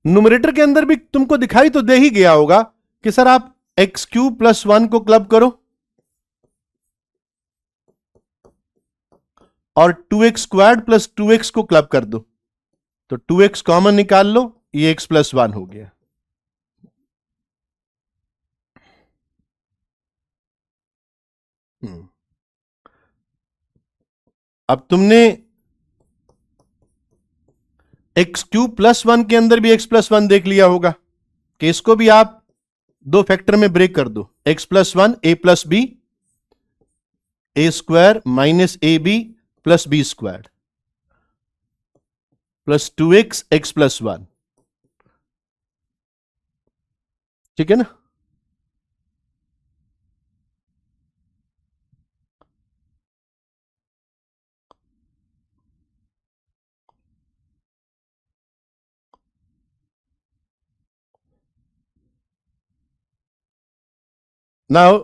numerator के अंदर भी तुमको दिखाई तो दे ही गया होगा कि सर आप x³ + 1 को क्लब करो और 2x² + 2x को क्लब कर दो, तो 2x कॉमन निकाल लो, ये x+1 हो गया। हम्म। अब तुमने x³ + 1 के अंदर भी x+1 देख लिया होगा कि इसको भी आप दो फैक्टर में ब्रेक कर दो, x+1 a+b, a² - ab + b² +2x x+1। ठीक है ना? नाउ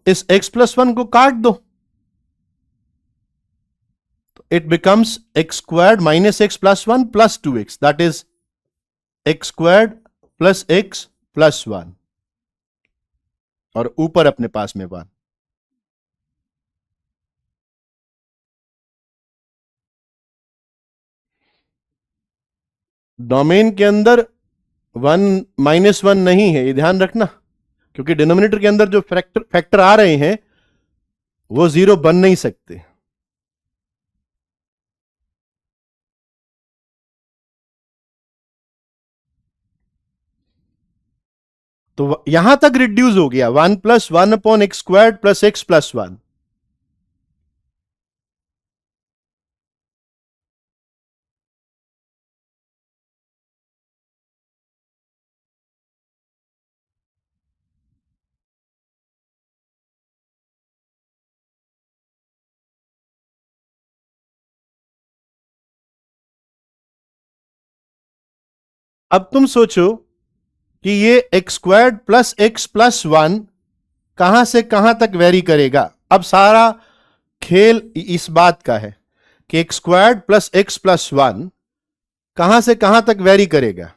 इस x+1 को काट दो, it becomes x² - x+1 + 2x, that is x² + x+1, और ऊपर अपने पास में 1। डोमेन के अंदर 1 - 1 नहीं है, ये ध्यान रखना, क्योंकि डिनोमिनेटर के अंदर जो फैक्टर आ रहे हैं वो 0 बन नहीं सकते। तो यहां तक रिड्यूस हो गया, 1 + 1/x² + x+1। अब तुम सोचो कि ये x squared plus x plus one कहां से कहां तक वेरी करेगा। अब सारा खेल इस बात का है कि x squared plus x plus one कहां से कहां तक वेरी करेगा।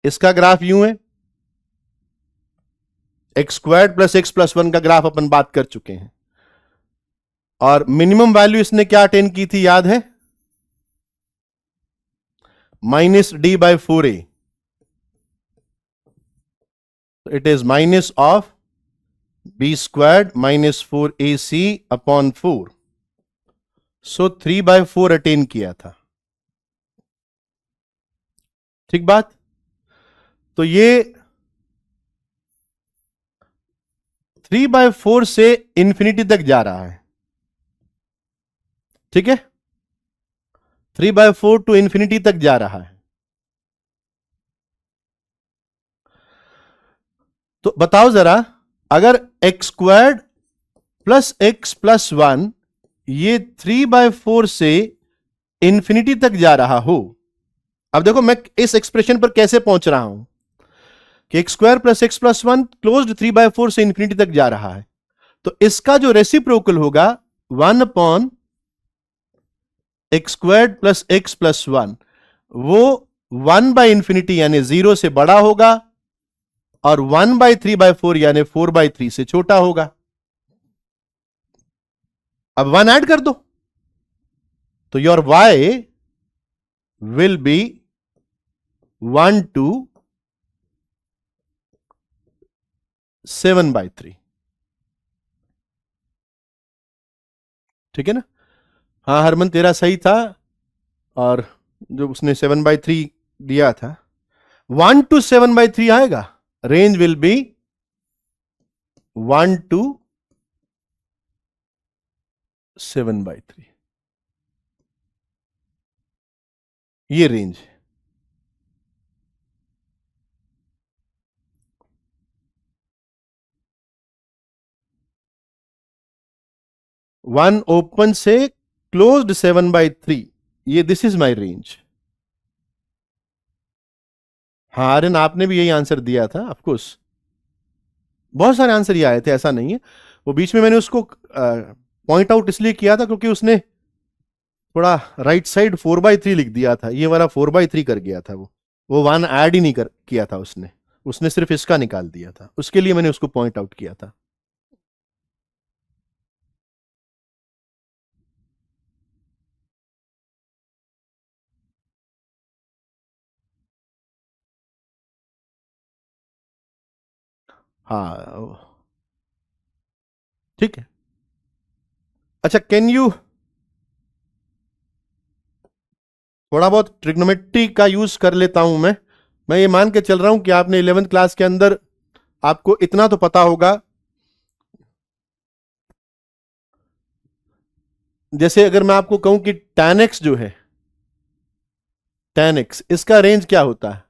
इसका ग्राफ यूं है, x squared plus x plus one का ग्राफ अपन बात कर चुके हैं, और मिनिमम वैल्यू इसने क्या अटेन की थी याद है, minus d by 4a। It is minus of b squared minus 4ac upon 4। So 3/4 attend किया था। ठीक बात। तो ये 3/4 से इंफिनिटी तक जा रहा है। ठीक है, 3/4 टू इंफिनिटी तक जा रहा है। तो बताओ जरा, अगर x squared plus x plus one ये 3/4 से इंफिनिटी तक जा रहा हो। अब देखो मैं इस एक्सप्रेशन पर कैसे पहुंच रहा हूं कि x square plus x plus one closed 3/4 से इंफिनिटी तक जा रहा है। तो इसका जो रेसिप्रोकल होगा 1 upon x squared plus x plus one, वो 1/इंफिनिटी यानी 0 से बड़ा होगा, और 1/3/4 यानी 4/3 से छोटा होगा। अब 1 ऐड कर दो तो your y will be 1 to 7/3। ठीक है ना। हाँ हरमन तेरा सही था, और जो उसने 7/3 दिया था 1 to 7/3 आएगा। रेंज विल बी 1 to 7/3, ये रेंज है। वन ओपन से क्लोज्ड 7/3, ये दिस इज माई रेंज। हाँ आर्यन आपने भी यही आंसर दिया था। ऑफकोर्स बहुत सारे आंसर ये आए थे, ऐसा नहीं है। वो बीच में मैंने उसको पॉइंट आउट इसलिए किया था क्योंकि उसने थोड़ा राइट साइड 4/3 लिख दिया था, ये वाला 4/3 कर गया था। वो 1 ऐड ही नहीं किया था उसने उसने सिर्फ इसका निकाल दिया था, उसके लिए मैंने उसको पॉइंट आउट किया था। हाँ ठीक है। अच्छा कैन यू, थोड़ा बहुत ट्रिग्नोमेट्री का यूज कर लेता हूं मैं ये मान के चल रहा हूं कि आपने 11th क्लास के अंदर आपको इतना तो पता होगा, जैसे अगर मैं आपको कहूं कि tan x जो है, tan x इसका रेंज क्या होता है।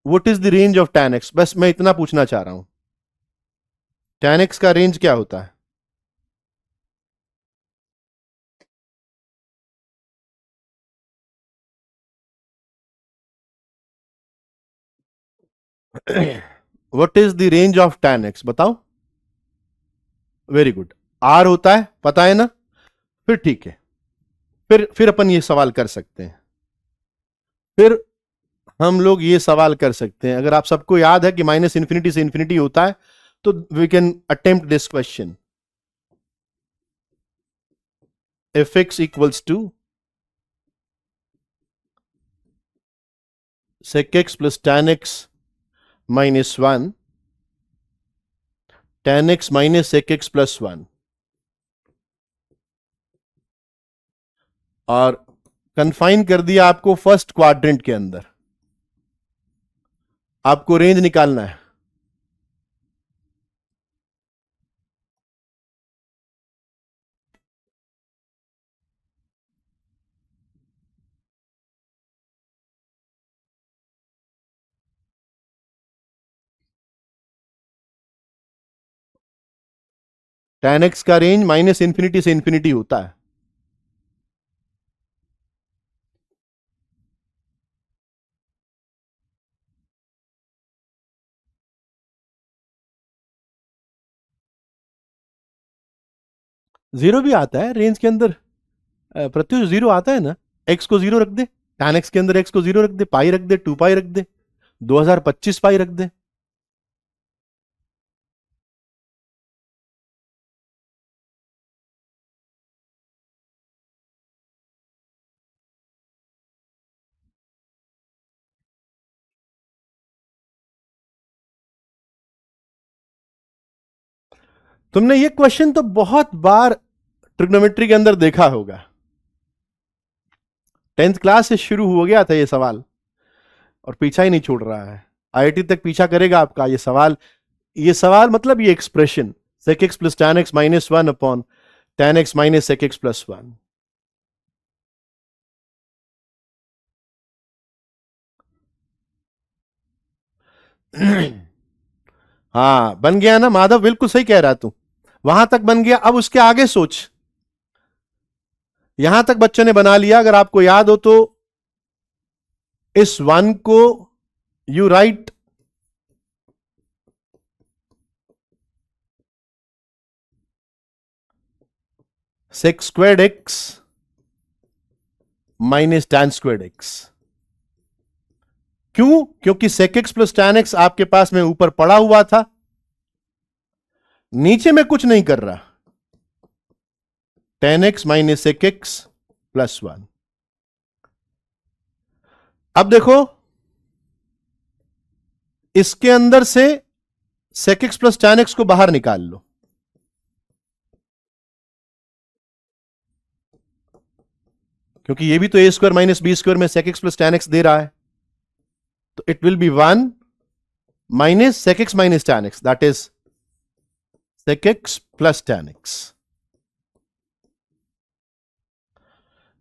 What is the range of tan x, बस मैं इतना पूछना चाह रहा हूं। tan x का रेंज क्या होता है। What is the range of tan x बताओ। वेरी गुड, आर होता है, पता है ना। फिर ठीक है, फिर अपन ये सवाल कर सकते हैं। फिर हम लोग ये सवाल कर सकते हैं, अगर आप सबको याद है कि माइनस इंफिनिटी से इंफिनिटी होता है, तो we can attempt this question. F x equals to sec x plus tan x minus 1, tan x minus sec x plus 1, और कन्फाइन कर दिया आपको फर्स्ट क्वाड्रेंट के अंदर। आपको रेंज निकालना है। tan x का रेंज माइनस इंफिनिटी से इंफिनिटी होता है। जीरो भी आता है रेंज के अंदर, प्रत्युष जीरो आता है ना। एक्स को जीरो रख दे, tan एक्स के अंदर एक्स को जीरो रख दे, पाई रख दे, 2 पाई रख दे, 2025 पाई रख दे। तुमने ये क्वेश्चन तो बहुत बार ट्रिग्नोमेट्री के अंदर देखा होगा। 10th क्लास से शुरू हो गया था ये सवाल और पीछा ही नहीं छोड़ रहा है, आईआईटी तक पीछा करेगा आपका ये सवाल। ये सवाल मतलब ये expression sec x plus tan x minus 1 upon tan x minus sec x plus 1। हाँ बन गया ना माधव, बिल्कुल सही कह रहा तू, वहां तक बन गया। अब उसके आगे सोच, यहां तक बच्चों ने बना लिया। अगर आपको याद हो तो इस 1 को you right sec squared x minus tan squared x। क्यों? क्योंकि sec x plus tan x आपके पास में ऊपर पड़ा हुआ था, नीचे में कुछ नहीं कर रहा। tan x minus sec x plus 1। अब देखो इसके अंदर से sec x plus tan x को बाहर निकाल लो, क्योंकि ये भी तो ए स्क्वायर माइनस बी स्क्वायर में sec x plus tan x दे रहा है। तो it will B 1 minus sec x minus tan x, that is sec x plus tan x।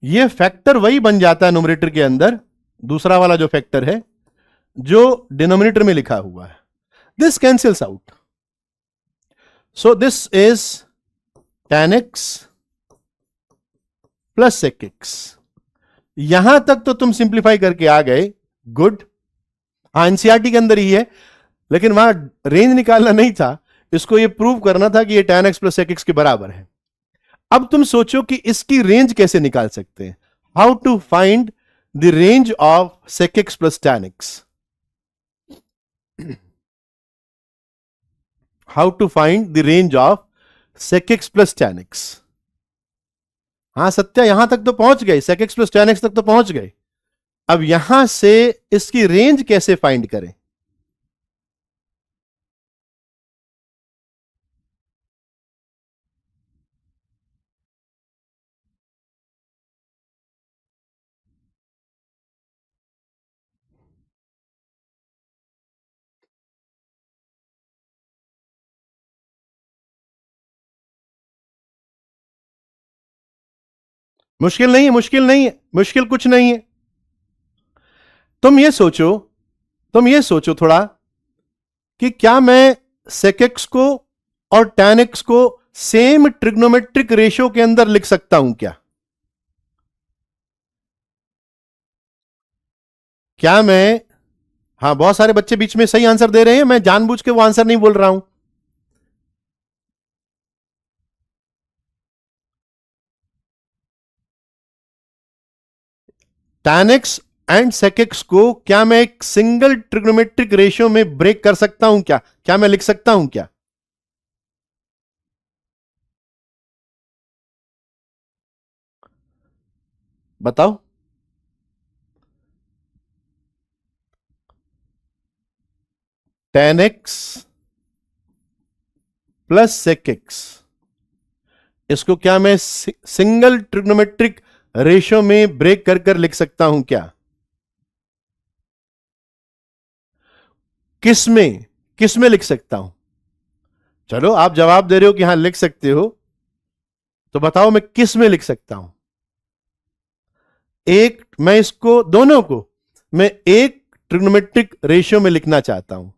ये फैक्टर वही बन जाता है न्यूमरेटर के अंदर, दूसरा वाला जो फैक्टर है जो डिनोमिनेटर में लिखा हुआ है। This cancels out, so this is tan x plus sec x। यहां तक तो तुम सिंप्लीफाई करके आ गए, गुड। हाँ एनसीईआरटी के अंदर ही है, लेकिन वहां रेंज निकालना नहीं था, इसको ये प्रूव करना था कि ये tan x plus sec x के बराबर है। अब तुम सोचो कि इसकी रेंज कैसे निकाल सकते हैं, how to find the range of sec x plus tan x। How to find the range of sec x plus tan x। हाँ सत्या यहां तक तो पहुंच गए, sec x plus tan x तक तो पहुंच गए। अब यहां से इसकी रेंज कैसे फाइंड करें? मुश्किल नहीं है, मुश्किल नहीं है, मुश्किल कुछ नहीं है। तुम ये सोचो, तुम ये सोचो थोड़ा कि क्या मैं sec x को और tan x को सेम ट्रिग्नोमेट्रिक रेशियो के अंदर लिख सकता हूं क्या? क्या मैं, हाँ बहुत सारे बच्चे बीच में सही आंसर दे रहे हैं, मैं जानबूझ के वो आंसर नहीं बोल रहा हूं। tan x and sec x को क्या मैं एक सिंगल ट्रिग्नोमेट्रिक रेशियो में ब्रेक कर सकता हूं क्या? क्या मैं लिख सकता हूं क्या? बताओ। tan x plus sec x, इसको क्या मैं सिंगल ट्रिग्नोमेट्रिक रेशियो में ब्रेक कर कर लिख सकता हूं क्या? किस में, किस में लिख सकता हूं? चलो आप जवाब दे रहे हो कि हां लिख सकते हो, तो बताओ मैं किस में लिख सकता हूं? एक, मैं इसको दोनों को मैं एक ट्रिग्नोमेट्रिक रेशियो में लिखना चाहता हूं।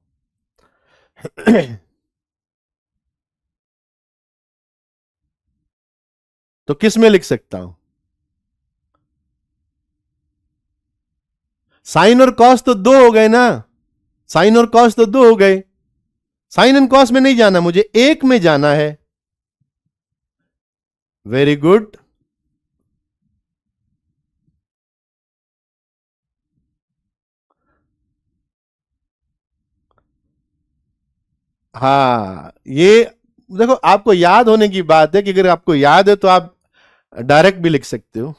तो किस में लिख सकता हूं? साइन और कॉस तो दो हो गए ना, साइन और कॉस तो दो हो गए, साइन एंड कॉस में नहीं जाना मुझे, एक में जाना है। Very good. हाँ, ये देखो आपको याद होने की बात है कि अगर आपको याद है तो आप डायरेक्ट भी लिख सकते हो।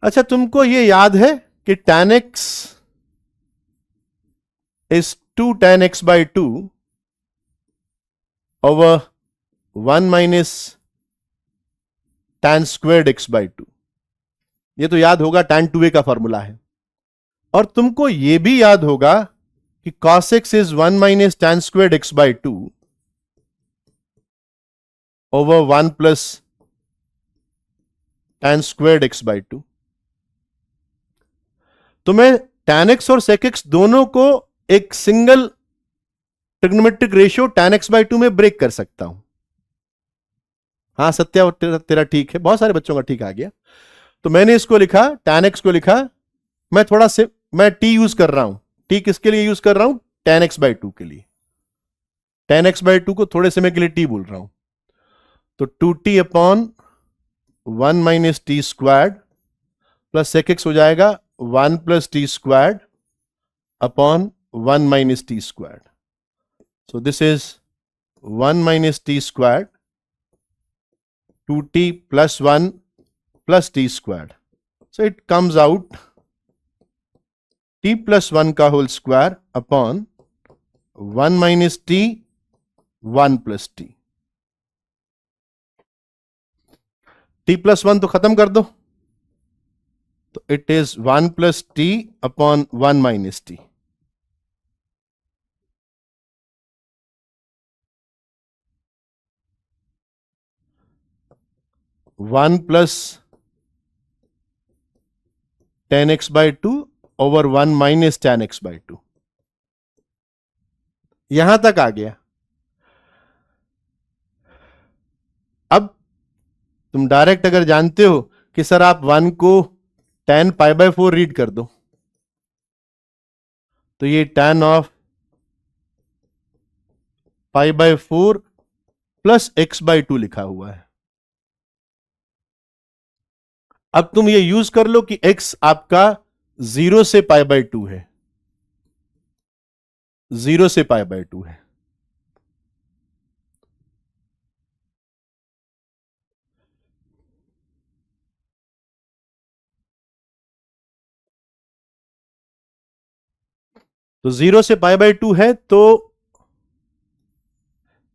अच्छा, तुमको ये याद है कि tan x is 2 tan x by 2 over 1 minus tan squared x by 2। ये तो याद होगा, tan 2a का फॉर्मूला है। और तुमको ये भी याद होगा कि cos x is 1 minus tan squared x by 2 over 1 plus tan squared x by 2। तो मैं tan x और sec x दोनों को एक single trigonometric ratio tan x by 2 में ब्रेक कर सकता हूं। हाँ सत्या, तेरा ठीक है, बहुत सारे बच्चों का ठीक आ गया। तो मैंने इसको लिखा, tan x को लिखा, मैं थोड़ा से मैं t यूज कर रहा हूं। t किसके लिए यूज कर रहा हूं? tan x by 2 के लिए। tan x by 2 को थोड़े समय के लिए t बोल रहा हूं। तो 2t upon 1 minus t squared plus sec x हो जाएगा 1 plus t squared upon 1 minus t squared. So this is 1 minus t squared 2t plus 1 plus t squared. So it comes out t plus 1 का whole square upon 1 minus t 1 plus t। t plus 1 तो खत्म कर दो, तो it is 1 plus t upon 1 minus t। One plus tan x by 2 over 1 minus tan x by 2। यहां तक आ गया। अब तुम डायरेक्ट अगर जानते हो कि सर आप 1 को tan पाई बाय 4 रीड कर दो, तो ये tan of pi by 4 plus x by 2 लिखा हुआ है। अब तुम ये यूज कर लो कि x आपका 0 से पाई बाय 2 है, 0 से पाई बाय 2 है। तो 0 से पाई बाय 2 है, तो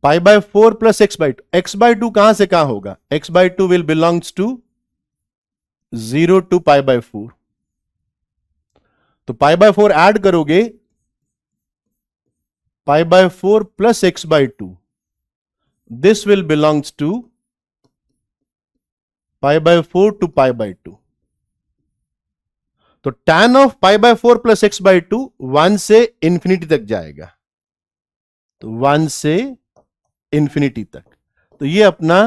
pi by 4 plus x by 2। X by 2 कहां से कहां होगा? X by 2 will belongs to 0 to pi by 4। तो पाई बाय 4 ऐड करोगे, pi by 4 plus x by 2, this will belongs to pi by 4 to pi by 2। तो tan of pi by 4 plus x by 2 1 से इंफिनिटी तक जाएगा, तो 1 से इंफिनिटी तक। तो ये अपना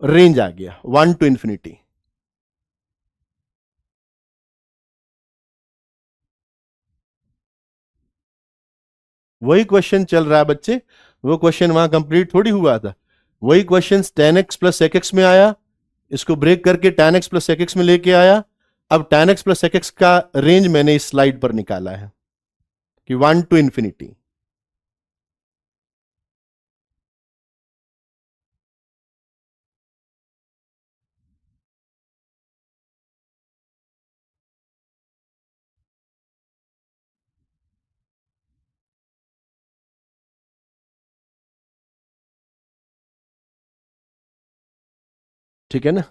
रेंज आ गया 1 टू इंफिनिटी। वही क्वेश्चन चल रहा है बच्चे, वो क्वेश्चन वहां कंप्लीट थोड़ी हुआ था। वही question tan x plus sec x में आया, इसको ब्रेक करके tan x plus sec x में लेके आया। अब tan x plus sec x का रेंज मैंने इस स्लाइड पर निकाला है कि 1 टू इंफिनिटी। ठीक है ना?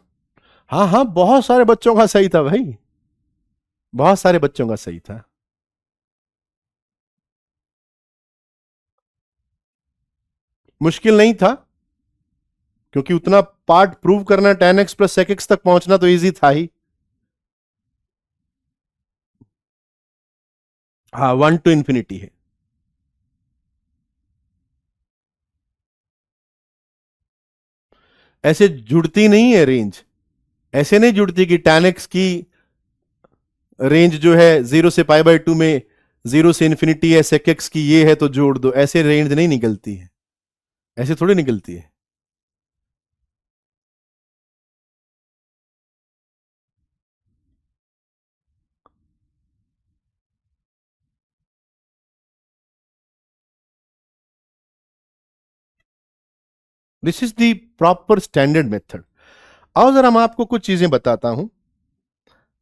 हाँ हाँ, बहुत सारे बच्चों का सही था भाई, बहुत सारे बच्चों का सही था। मुश्किल नहीं था, क्योंकि उतना पार्ट प्रूव करना, tan x plus sec x तक पहुंचना तो इजी था ही। हाँ, 1 टू इंफिनिटी है। ऐसे जुड़ती नहीं है रेंज, ऐसे नहीं जुड़ती कि tan x की रेंज जो है 0 से पाई बाय 2 में 0 से इन्फिनिटी है sec x की ये है तो जोड़ दो, ऐसे रेंज नहीं निकलती है, ऐसे थोड़ी निकलती है। This is the proper standard method. आओ जरा मैं आपको कुछ चीजें बताता हूं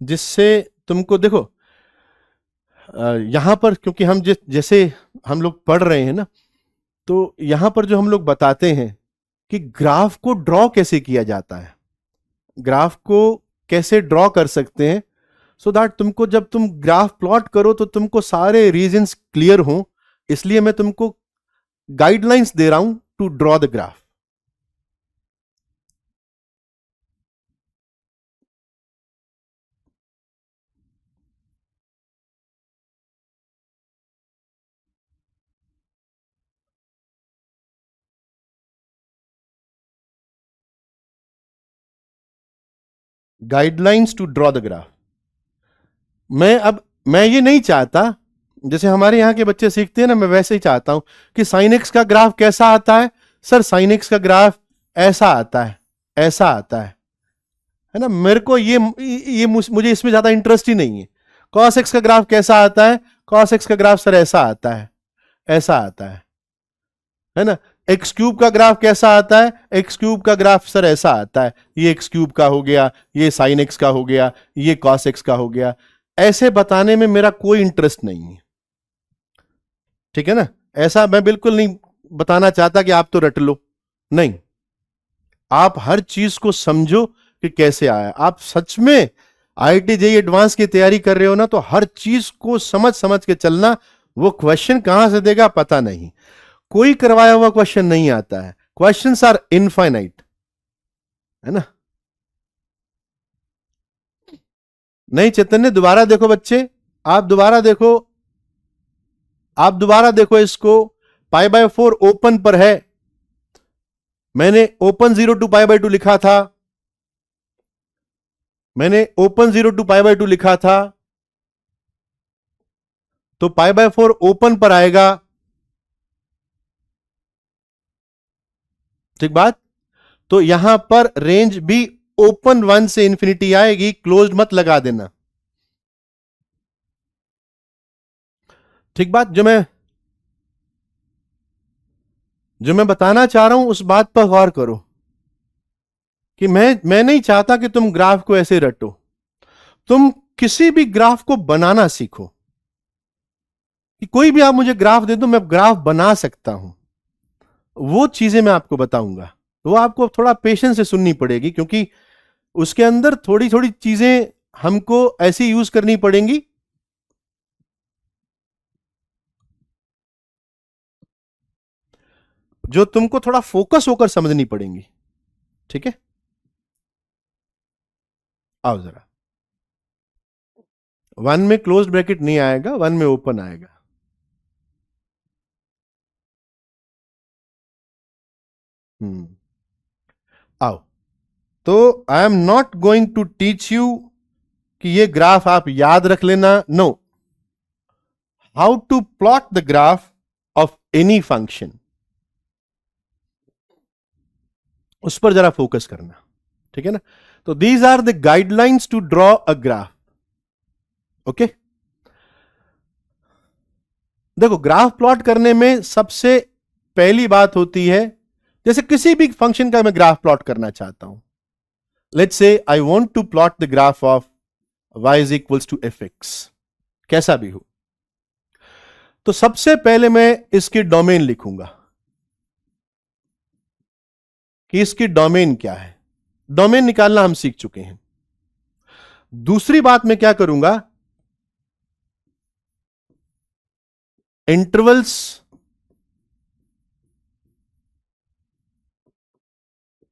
जिससे तुमको देखो, यहां पर क्योंकि हम जैसे हम लोग पढ़ रहे हैं ना, तो यहां पर जो हम लोग बताते हैं कि ग्राफ को ड्रॉ कैसे किया जाता है, ग्राफ को कैसे ड्रॉ कर सकते हैं, सो दैट तुमको जब तुम ग्राफ प्लॉट करो तो तुमको सारे रीजंस क्लियर हो। इसलिए मैं तुमको गाइडलाइंस दे रहा हूं to draw the graph. Guidelines to draw the graph. मैं ये नहीं चाहता, जैसे हमारे यहाँ के बच्चे सीखते हैं ना, मैं वैसे ही चाहता हूं कि साइन एक्स का ग्राफ कैसा आता है, सर साइन एक्स का ग्राफ ऐसा आता है, ऐसा आता है ना। मेरे को ये मुझे इसमें ज्यादा इंटरेस्ट ही नहीं है। कॉस एक्स का ग्राफ कैसा आता है, कॉस एक्स का ग्राफ सर ऐसा आता है, ऐसा आता है ना। एक्स क्यूब का ग्राफ कैसा आता है, एक्स क्यूब का ग्राफ सर ऐसा आता है, ये एक्स क्यूब का हो गया, ये साइन एक्स का हो गया, ये कॉस एक्स का हो गया। ऐसे बताने में मेरा कोई इंटरेस्ट नहीं है, ठीक है ना। ऐसा मैं बिल्कुल नहीं बताना चाहता कि आप तो रट लो, नहीं। आप हर चीज को समझो कि कैसे आया। आप सच में आईआईटी जेईई एडवांस की तैयारी कर रहे हो ना, तो हर चीज को समझ समझ के चलना। वो क्वेश्चन कहां से देगा पता नहीं, कोई करवाया हुआ क्वेश्चन नहीं आता है, क्वेश्चंस आर इनफाइनाइट, है ना। नहीं चैतन्य, दोबारा देखो बच्चे, आप दोबारा देखो, आप दोबारा देखो इसको। π/4 ओपन पर है, मैंने ओपन 0 टू π/2 लिखा था, मैंने ओपन 0 टू π/2 लिखा था, तो π/4 ओपन पर आएगा, ठीक बात। तो यहां पर रेंज भी ओपन 1 से इंफिनिटी आएगी, क्लोज्ड मत लगा देना, ठीक बात। जो मैं बताना चाह रहा हूं उस बात पर गौर करो कि मैं नहीं चाहता कि तुम ग्राफ को ऐसे रटो, तुम किसी भी ग्राफ को बनाना सीखो। कि कोई भी आप मुझे ग्राफ दे दो, मैं ग्राफ बना सकता हूं, वो चीजें मैं आपको बताऊंगा। वो आपको थोड़ा पेशेंस से सुननी पड़ेगी, क्योंकि उसके अंदर थोड़ी थोड़ी चीजें हमको ऐसी यूज करनी पड़ेंगी जो तुमको थोड़ा फोकस होकर समझनी पड़ेंगी, ठीक है। आओ जरा, 1 में क्लोज ब्रैकेट नहीं आएगा, 1 में ओपन आएगा। आओ, तो I am not going to teach you कि ये ग्राफ आप याद रख लेना, no. How to plot the graph of any function, उस पर जरा फोकस करना, ठीक है ना। तो these are the guidelines to draw a graph, okay. देखो, ग्राफ प्लॉट करने में सबसे पहली बात होती है, जैसे किसी भी फंक्शन का मैं ग्राफ प्लॉट करना चाहता हूं, let's say I want to plot the graph of y is equals to f x, कैसा भी हो, तो सबसे पहले मैं इसकी डोमेन लिखूंगा कि इसकी डोमेन क्या है। डोमेन निकालना हम सीख चुके हैं। दूसरी बात मैं क्या करूंगा, intervals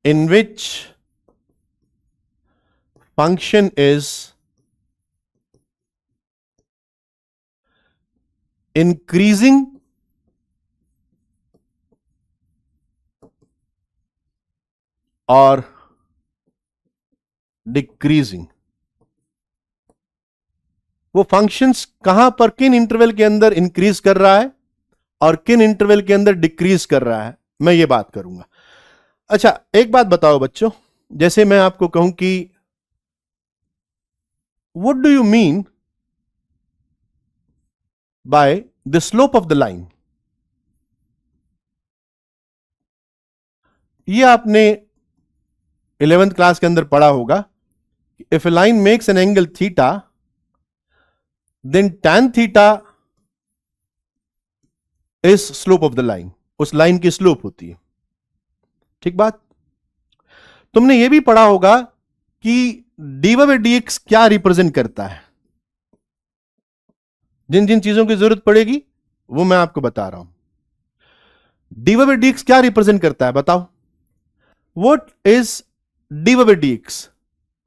in which function is increasing or decreasing. वो फंक्शंस कहां पर किन इंटरवल के अंदर इंक्रीज कर रहा है और किन इंटरवल के अंदर डिक्रीज कर रहा है, मैं ये बात करूंगा। अच्छा, एक बात बताओ बच्चों, जैसे मैं आपको कहूं कि what do you mean by the slope of the line? ये आपने 11th क्लास के अंदर पढ़ा होगा। If a line makes an angle theta, then tan theta is slope of the line. उस लाइन की स्लोप होती है, ठीक बात। तुमने यह भी पढ़ा होगा कि dx क्या रिप्रेजेंट करता है। जिन जिन चीजों की जरूरत पड़ेगी वो मैं आपको बता रहा हूं। dx क्या रिप्रेजेंट करता है, बताओ। What is dx?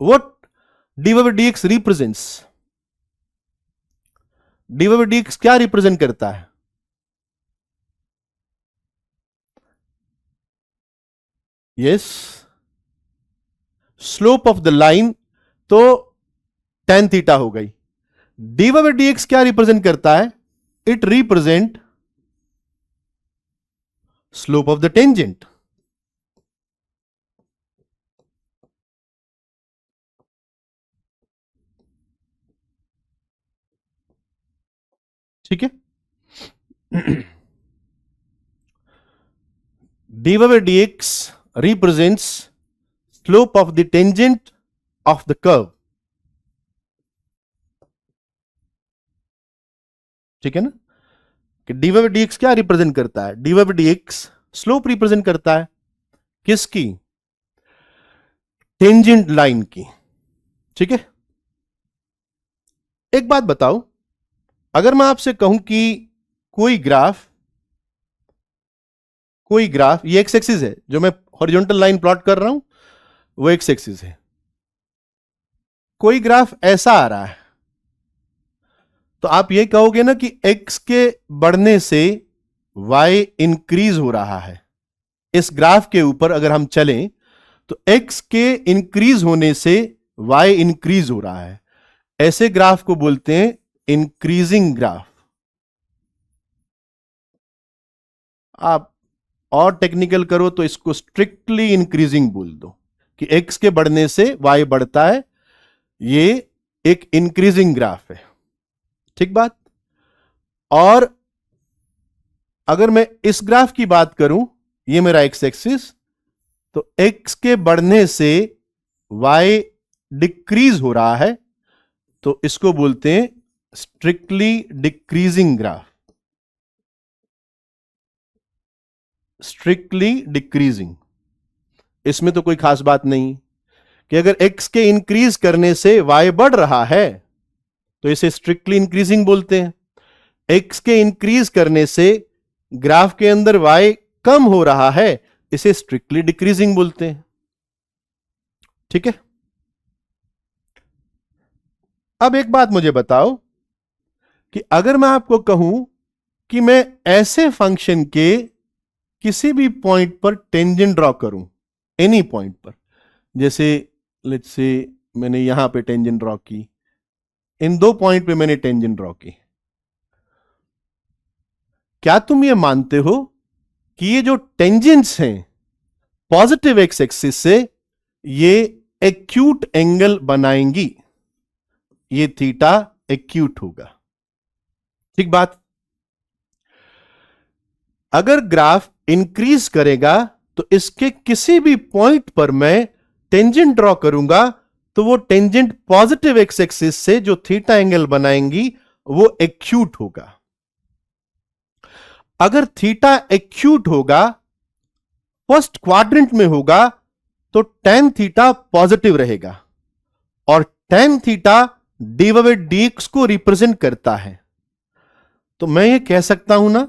What dx represents? dx क्या रिप्रेजेंट करता है? Yes, slope of the line, तो tan थीटा हो गई। dx क्या रिप्रेजेंट करता है? It represent slope of the tangent. ठीक है। dx represents slope of the tangent of the curve। ठीक है ना, कि dx क्या रिप्रेजेंट करता है? dx स्लोप रिप्रेजेंट करता है किसकी? टेंजेंट लाइन की। ठीक है। एक बात बताओ, अगर मैं आपसे कहूं कि कोई ग्राफ ये एक्स एक्सिस है, जो मैं हॉरिजॉन्टल लाइन प्लॉट कर रहा हूं वो एक्स एक्सिस है। कोई ग्राफ ऐसा आ रहा है, तो आप ये कहोगे ना कि x के बढ़ने से y इंक्रीज हो रहा है। इस ग्राफ के ऊपर अगर हम चलें तो x के इंक्रीज होने से y इंक्रीज हो रहा है। ऐसे ग्राफ को बोलते हैं इंक्रीजिंग ग्राफ। आप और टेक्निकल करो तो इसको स्ट्रिक्टली इंक्रीजिंग बोल दो कि x के बढ़ने से y बढ़ता है, ये एक इंक्रीजिंग ग्राफ है। ठीक बात। और अगर मैं इस ग्राफ की बात करूं, ये मेरा एक्स एक्सिस, तो x के बढ़ने से y डिक्रीज हो रहा है, तो इसको बोलते हैं strictly decreasing graph. Strictly decreasing. इसमें तो कोई खास बात नहीं कि अगर x के इंक्रीज करने से y बढ़ रहा है तो इसे स्ट्रिक्टली इंक्रीजिंग बोलते हैं। x के इंक्रीज करने से ग्राफ के अंदर y कम हो रहा है, इसे स्ट्रिक्टली डिक्रीजिंग बोलते हैं। ठीक है। अब एक बात मुझे बताओ कि अगर मैं आपको कहूं कि मैं ऐसे फंक्शन के किसी भी पॉइंट पर टेंजेंट ड्रॉ करूं, एनी पॉइंट पर, जैसे लेट्स से मैंने यहां पे टेंजेंट ड्रॉ की, इन दो पॉइंट पे मैंने टेंजेंट ड्रॉ की, क्या तुम ये मानते हो कि ये जो टेंजेंट्स हैं पॉजिटिव एक्स एक्सिस से, ये एक्यूट एंगल बनाएंगी? ये थीटा एक्यूट होगा। ठीक बात। अगर ग्राफ इंक्रीज करेगा तो इसके किसी भी पॉइंट पर मैं टेंजेंट ड्रॉ करूंगा तो वो टेंजेंट पॉजिटिव एक्स एक्सिस से जो थीटा एंगल बनाएंगी वो एक्यूट होगा। अगर थीटा एक्यूट होगा, फर्स्ट क्वाड्रेंट में होगा, तो tan थीटा पॉजिटिव रहेगा और tan थीटा dx को रिप्रेजेंट करता है। तो मैं ये कह सकता हूं ना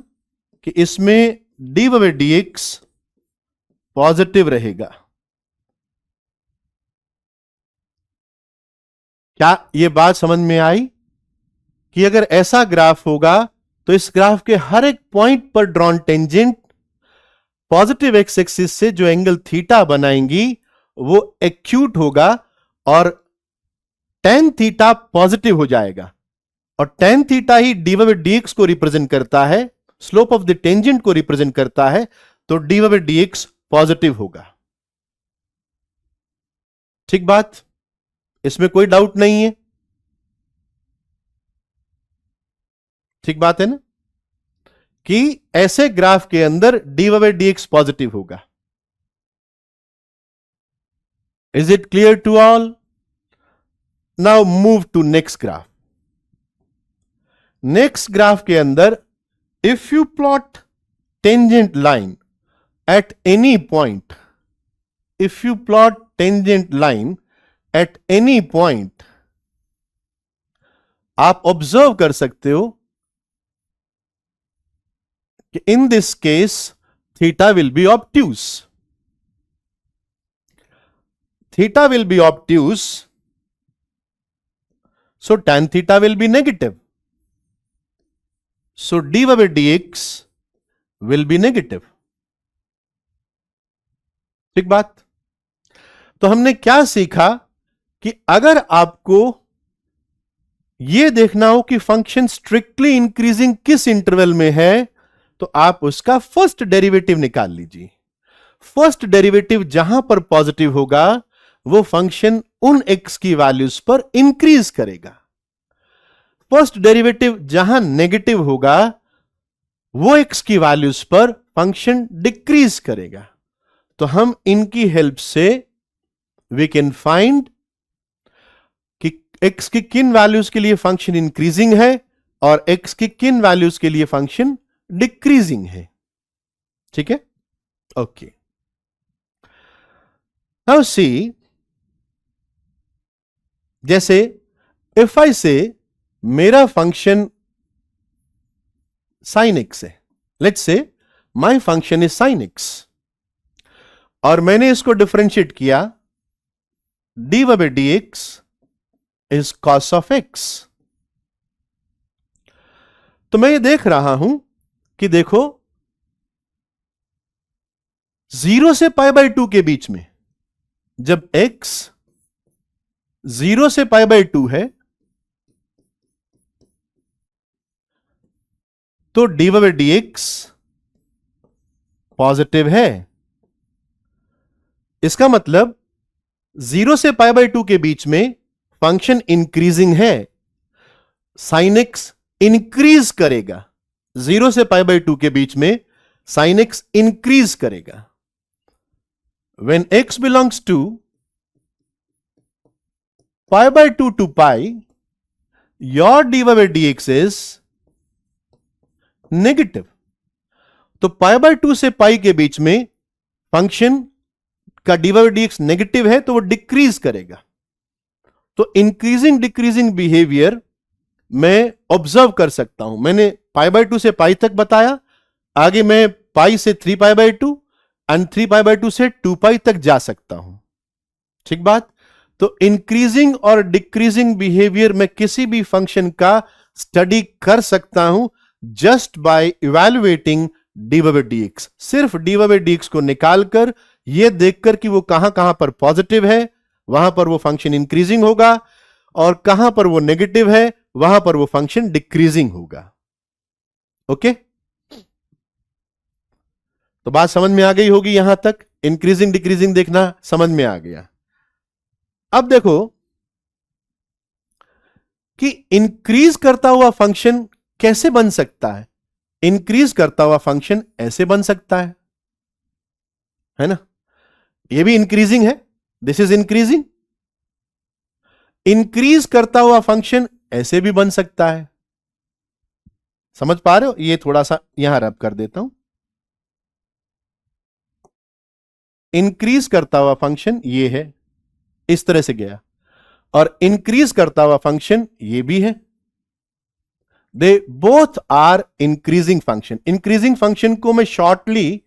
कि इसमें dx पॉजिटिव रहेगा। क्या यह बात समझ में आई कि अगर ऐसा ग्राफ होगा तो इस ग्राफ के हर एक पॉइंट पर drawn tangent positive x axis से जो एंगल थीटा बनाएंगी वो एक्यूट होगा और tan थीटा पॉजिटिव हो जाएगा। और tan थीटा ही dy/dx को रिप्रेजेंट करता है, स्लोप ऑफ द टेंजेंट को रिप्रेजेंट करता है, तो dy/dx पॉजिटिव होगा। ठीक बात, इसमें कोई डाउट नहीं है। ठीक बात है ना, कि ऐसे ग्राफ के अंदर dy/dx पॉजिटिव होगा। Is it clear to all? Now move to next graph. Next graph के अंदर if you plot tangent line at any point, if you plot tangent line at any point, आप ऑब्जर्व कर सकते हो कि in this case theta will be obtuse. Theta will be obtuse, so tan theta will be negative. So dy/dx will be negative. ठीक बात। तो हमने क्या सीखा कि अगर आपको यह देखना हो कि फंक्शन स्ट्रिक्टली इंक्रीजिंग किस इंटरवल में है, तो आप उसका फर्स्ट डेरिवेटिव निकाल लीजिए। फर्स्ट डेरिवेटिव जहां पर पॉजिटिव होगा वो फंक्शन उन x की वैल्यूज पर इंक्रीज करेगा। फर्स्ट डेरिवेटिव जहां नेगेटिव होगा वो x की वैल्यूज पर फंक्शन डिक्रीज करेगा। तो हम इनकी हेल्प से वी कैन फाइंड कि x की किन वैल्यूज के लिए फंक्शन इंक्रीजिंग है और x की किन वैल्यूज के लिए फंक्शन डिक्रीजिंग है। ठीक है, ओके। नाउ सी, जैसे इफ आई से मेरा फंक्शन sin x है, let's say my function is sin x, और मैंने इसको डिफरेंशिएट किया, dy/dx is cos of x। तो मैं ये देख रहा हूं कि देखो 0 से π/2 के बीच में जब x 0 से π/2 है तो dy/dx पॉजिटिव है। इसका मतलब 0 से π/2 के बीच में फंक्शन इंक्रीजिंग है, sin x इंक्रीज करेगा। 0 से π/2 के बीच में sin x इंक्रीज करेगा। When x belongs to π/2 to pi, your dy/dx is negative. तो π/2 से पाई के बीच में फंक्शन का dy/dx नेगेटिव है, तो वो डिक्रीज करेगा। तो इंक्रीजिंग डिक्रीजिंग बिहेवियर मैं ऑब्जर्व कर सकता हूं। मैंने π/2 से पाई तक बताया, आगे मैं पाई से 3π/2 एंड 3π/2 से 2π तक जा सकता हूं। ठीक बात। तो इंक्रीजिंग और डिक्रीजिंग बिहेवियर में किसी भी फंक्शन का स्टडी कर सकता हूं जस्ट बाय इवैल्यूएटिंग dy/dx। सिर्फ dy/dx को निकालकर यह देखकर कि वो कहां कहां पर पॉजिटिव है वहां पर वो फंक्शन इंक्रीजिंग होगा, और कहां पर वो नेगेटिव है वहां पर वो फंक्शन डिक्रीजिंग होगा। ओके, तो बात समझ में आ गई होगी यहां तक। इंक्रीजिंग डिक्रीजिंग देखना समझ में आ गया। अब देखो कि इंक्रीज करता हुआ फंक्शन कैसे बन सकता है। इंक्रीज करता हुआ फंक्शन ऐसे बन सकता है ना, ये भी इंक्रीजिंग है, दिस इज इंक्रीजिंग। इंक्रीज करता हुआ फंक्शन ऐसे भी बन सकता है। समझ पा रहे हो? ये थोड़ा सा यहां रब कर देता हूं। इंक्रीज करता हुआ फंक्शन ये है, इस तरह से गया, और इंक्रीज करता हुआ फंक्शन ये भी है। They both are increasing function. Increasing function को मैं शॉर्टली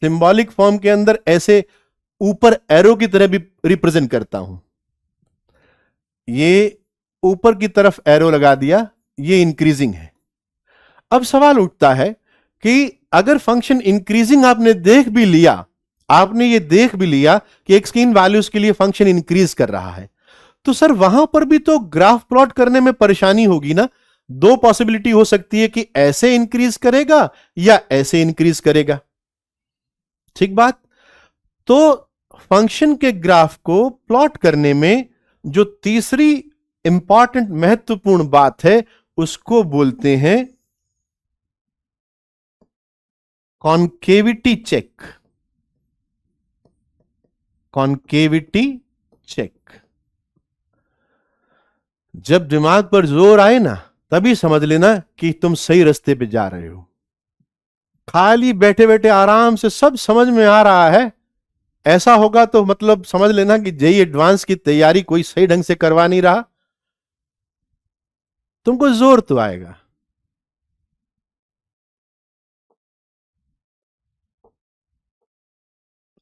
सिंबॉलिक फॉर्म के अंदर ऐसे ऊपर एरो की तरह भी रिप्रेजेंट करता हूं। ये ऊपर की तरफ एरो लगा दिया, ये इंक्रीजिंग है। अब सवाल उठता है कि अगर फंक्शन इंक्रीजिंग आपने देख भी लिया, आपने ये देख भी लिया कि एक्स की इन वैल्यूज के लिए फंक्शन इंक्रीज कर रहा है, तो सर वहां पर भी तो ग्राफ प्लॉट करने में परेशानी होगी ना। दो पॉसिबिलिटी हो सकती है कि ऐसे इंक्रीज करेगा या ऐसे इंक्रीज करेगा। ठीक बात। तो फंक्शन के ग्राफ को प्लॉट करने में जो तीसरी इंपॉर्टेंट महत्वपूर्ण बात है उसको बोलते हैं कॉन्केविटी चेक। Concavity check. जब दिमाग पर जोर आए ना तभी समझ लेना कि तुम सही रास्ते पे जा रहे हो। खाली बैठे बैठे आराम से सब समझ में आ रहा है ऐसा होगा तो मतलब समझ लेना कि जेई एडवांस की तैयारी कोई सही ढंग से करवा नहीं रहा। तुमको जोर तो आएगा।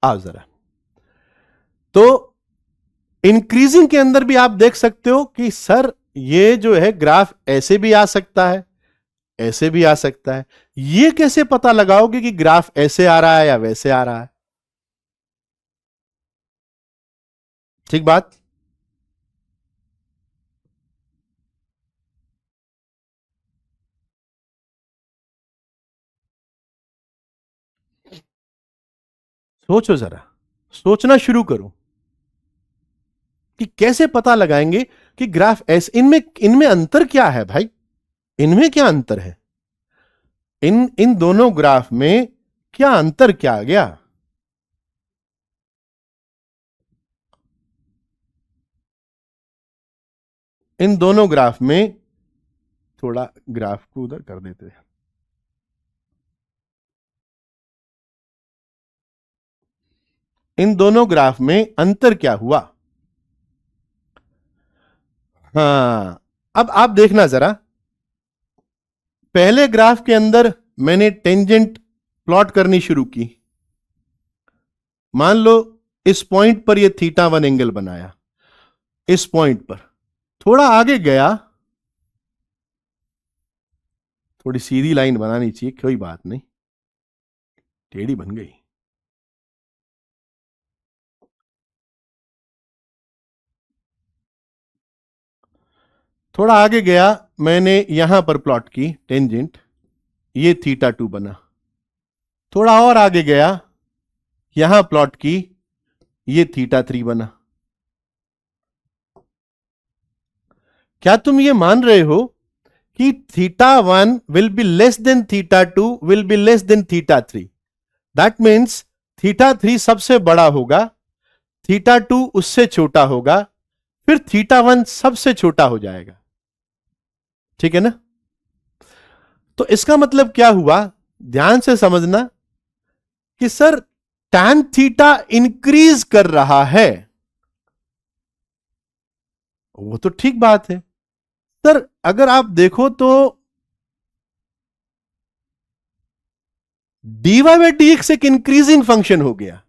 आओ जरा। तो इंक्रीजिंग के अंदर भी आप देख सकते हो कि सर ये जो है ग्राफ ऐसे भी आ सकता है ऐसे भी आ सकता है। ये कैसे पता लगाओगे कि ग्राफ ऐसे आ रहा है या वैसे आ रहा है? ठीक बात। सोचो जरा, सोचना शुरू करो कि कैसे पता लगाएंगे कि ग्राफ ऐसे। इनमें इनमें अंतर क्या है भाई? इनमें क्या अंतर है? इन इन दोनों ग्राफ में क्या अंतर क्या आ गया? इन दोनों ग्राफ में, थोड़ा ग्राफ को उधर कर देते हैं। इन दोनों ग्राफ में अंतर क्या हुआ? हां, अब आप देखना जरा। पहले ग्राफ के अंदर मैंने टेंजेंट प्लॉट करनी शुरू की। मान लो इस पॉइंट पर यह θ1 एंगल बनाया। इस पॉइंट पर थोड़ा आगे गया, थोड़ी सीधी लाइन बनानी चाहिए, कोई बात नहीं, टेढ़ी बन गई। थोड़ा आगे गया, मैंने यहां पर प्लॉट की टेंजेंट, ये θ2 बना। थोड़ा और आगे गया, यहां प्लॉट की, ये θ3 बना। क्या तुम ये मान रहे हो कि θ1 will be less than θ2 will be less than θ3? That means θ3 सबसे बड़ा होगा, θ2 उससे छोटा होगा, फिर θ1 सबसे छोटा हो जाएगा। ठीक है ना? तो इसका मतलब क्या हुआ? ध्यान से समझना कि सर tan थीटा इंक्रीज कर रहा है, वो तो ठीक बात है। सर अगर आप देखो तो dy/dx एक इंक्रीजिंग फंक्शन हो गया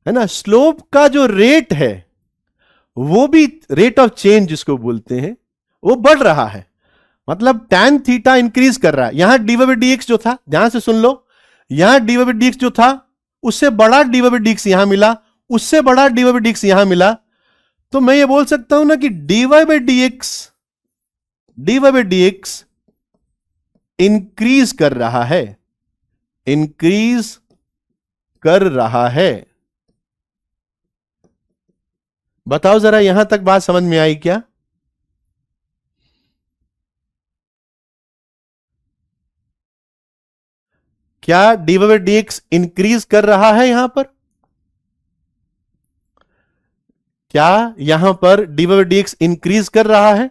है ना। स्लोप का जो रेट है वो भी, रेट ऑफ चेंज जिसको बोलते हैं, वो बढ़ रहा है। मतलब tan थीटा इंक्रीज कर रहा है। यहां dy/dx जो था, ध्यान से सुन लो, यहां dy/dx जो था उससे बड़ा dy/dx यहां मिला, उससे बड़ा dy/dx यहां मिला। तो मैं ये बोल सकता हूं ना कि dy/dx इंक्रीज कर रहा है, इंक्रीज कर रहा है। बताओ जरा, यहां तक बात समझ में आई क्या? क्या dy/dx इंक्रीज कर रहा है यहां पर? क्या यहां पर dy/dx इंक्रीज कर रहा है?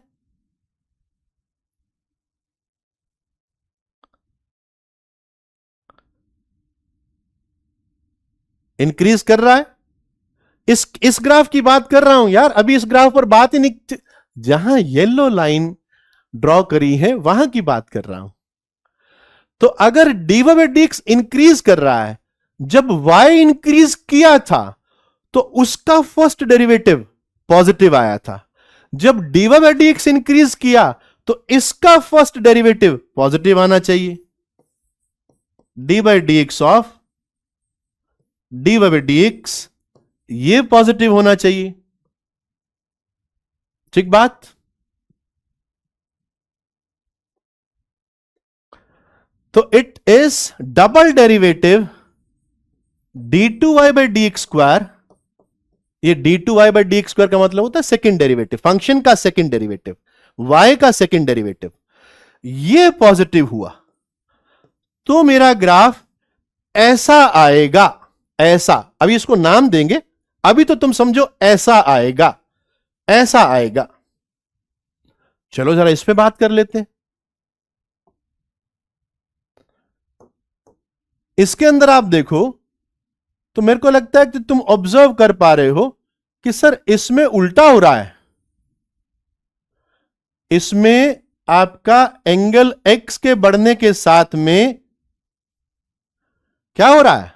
इंक्रीज कर रहा है। इस ग्राफ की बात कर रहा हूं यार, अभी इस ग्राफ पर बात ही नहीं, जहां येलो लाइन ड्रॉ करी है वहां की बात कर रहा हूं। तो अगर dy/dx इंक्रीज कर रहा है, जब y इंक्रीज किया था तो उसका फर्स्ट डेरिवेटिव पॉजिटिव आया था। जब dy/dx इंक्रीज किया तो इसका फर्स्ट डेरिवेटिव पॉजिटिव आना चाहिए। dy/dx ऑफ dy/dx ये पॉजिटिव होना चाहिए। ठीक बात। तो it is double derivative d2y by D x square. ये d2y by D x square का मतलब होता है सेकेंड डेरिवेटिव, फंक्शन का सेकेंड डेरिवेटिव, y का सेकेंड डेरिवेटिव। ये पॉजिटिव हुआ तो मेरा ग्राफ ऐसा आएगा, ऐसा। अभी इसको नाम देंगे, अभी तो तुम समझो ऐसा आएगा, ऐसा आएगा। चलो जरा इस पे बात कर लेते हैं। इसके अंदर आप देखो तो मेरे को लगता है कि तुम ऑब्जर्व कर पा रहे हो कि सर इसमें उल्टा हो रहा है। इसमें आपका एंगल x के बढ़ने के साथ में क्या हो रहा है,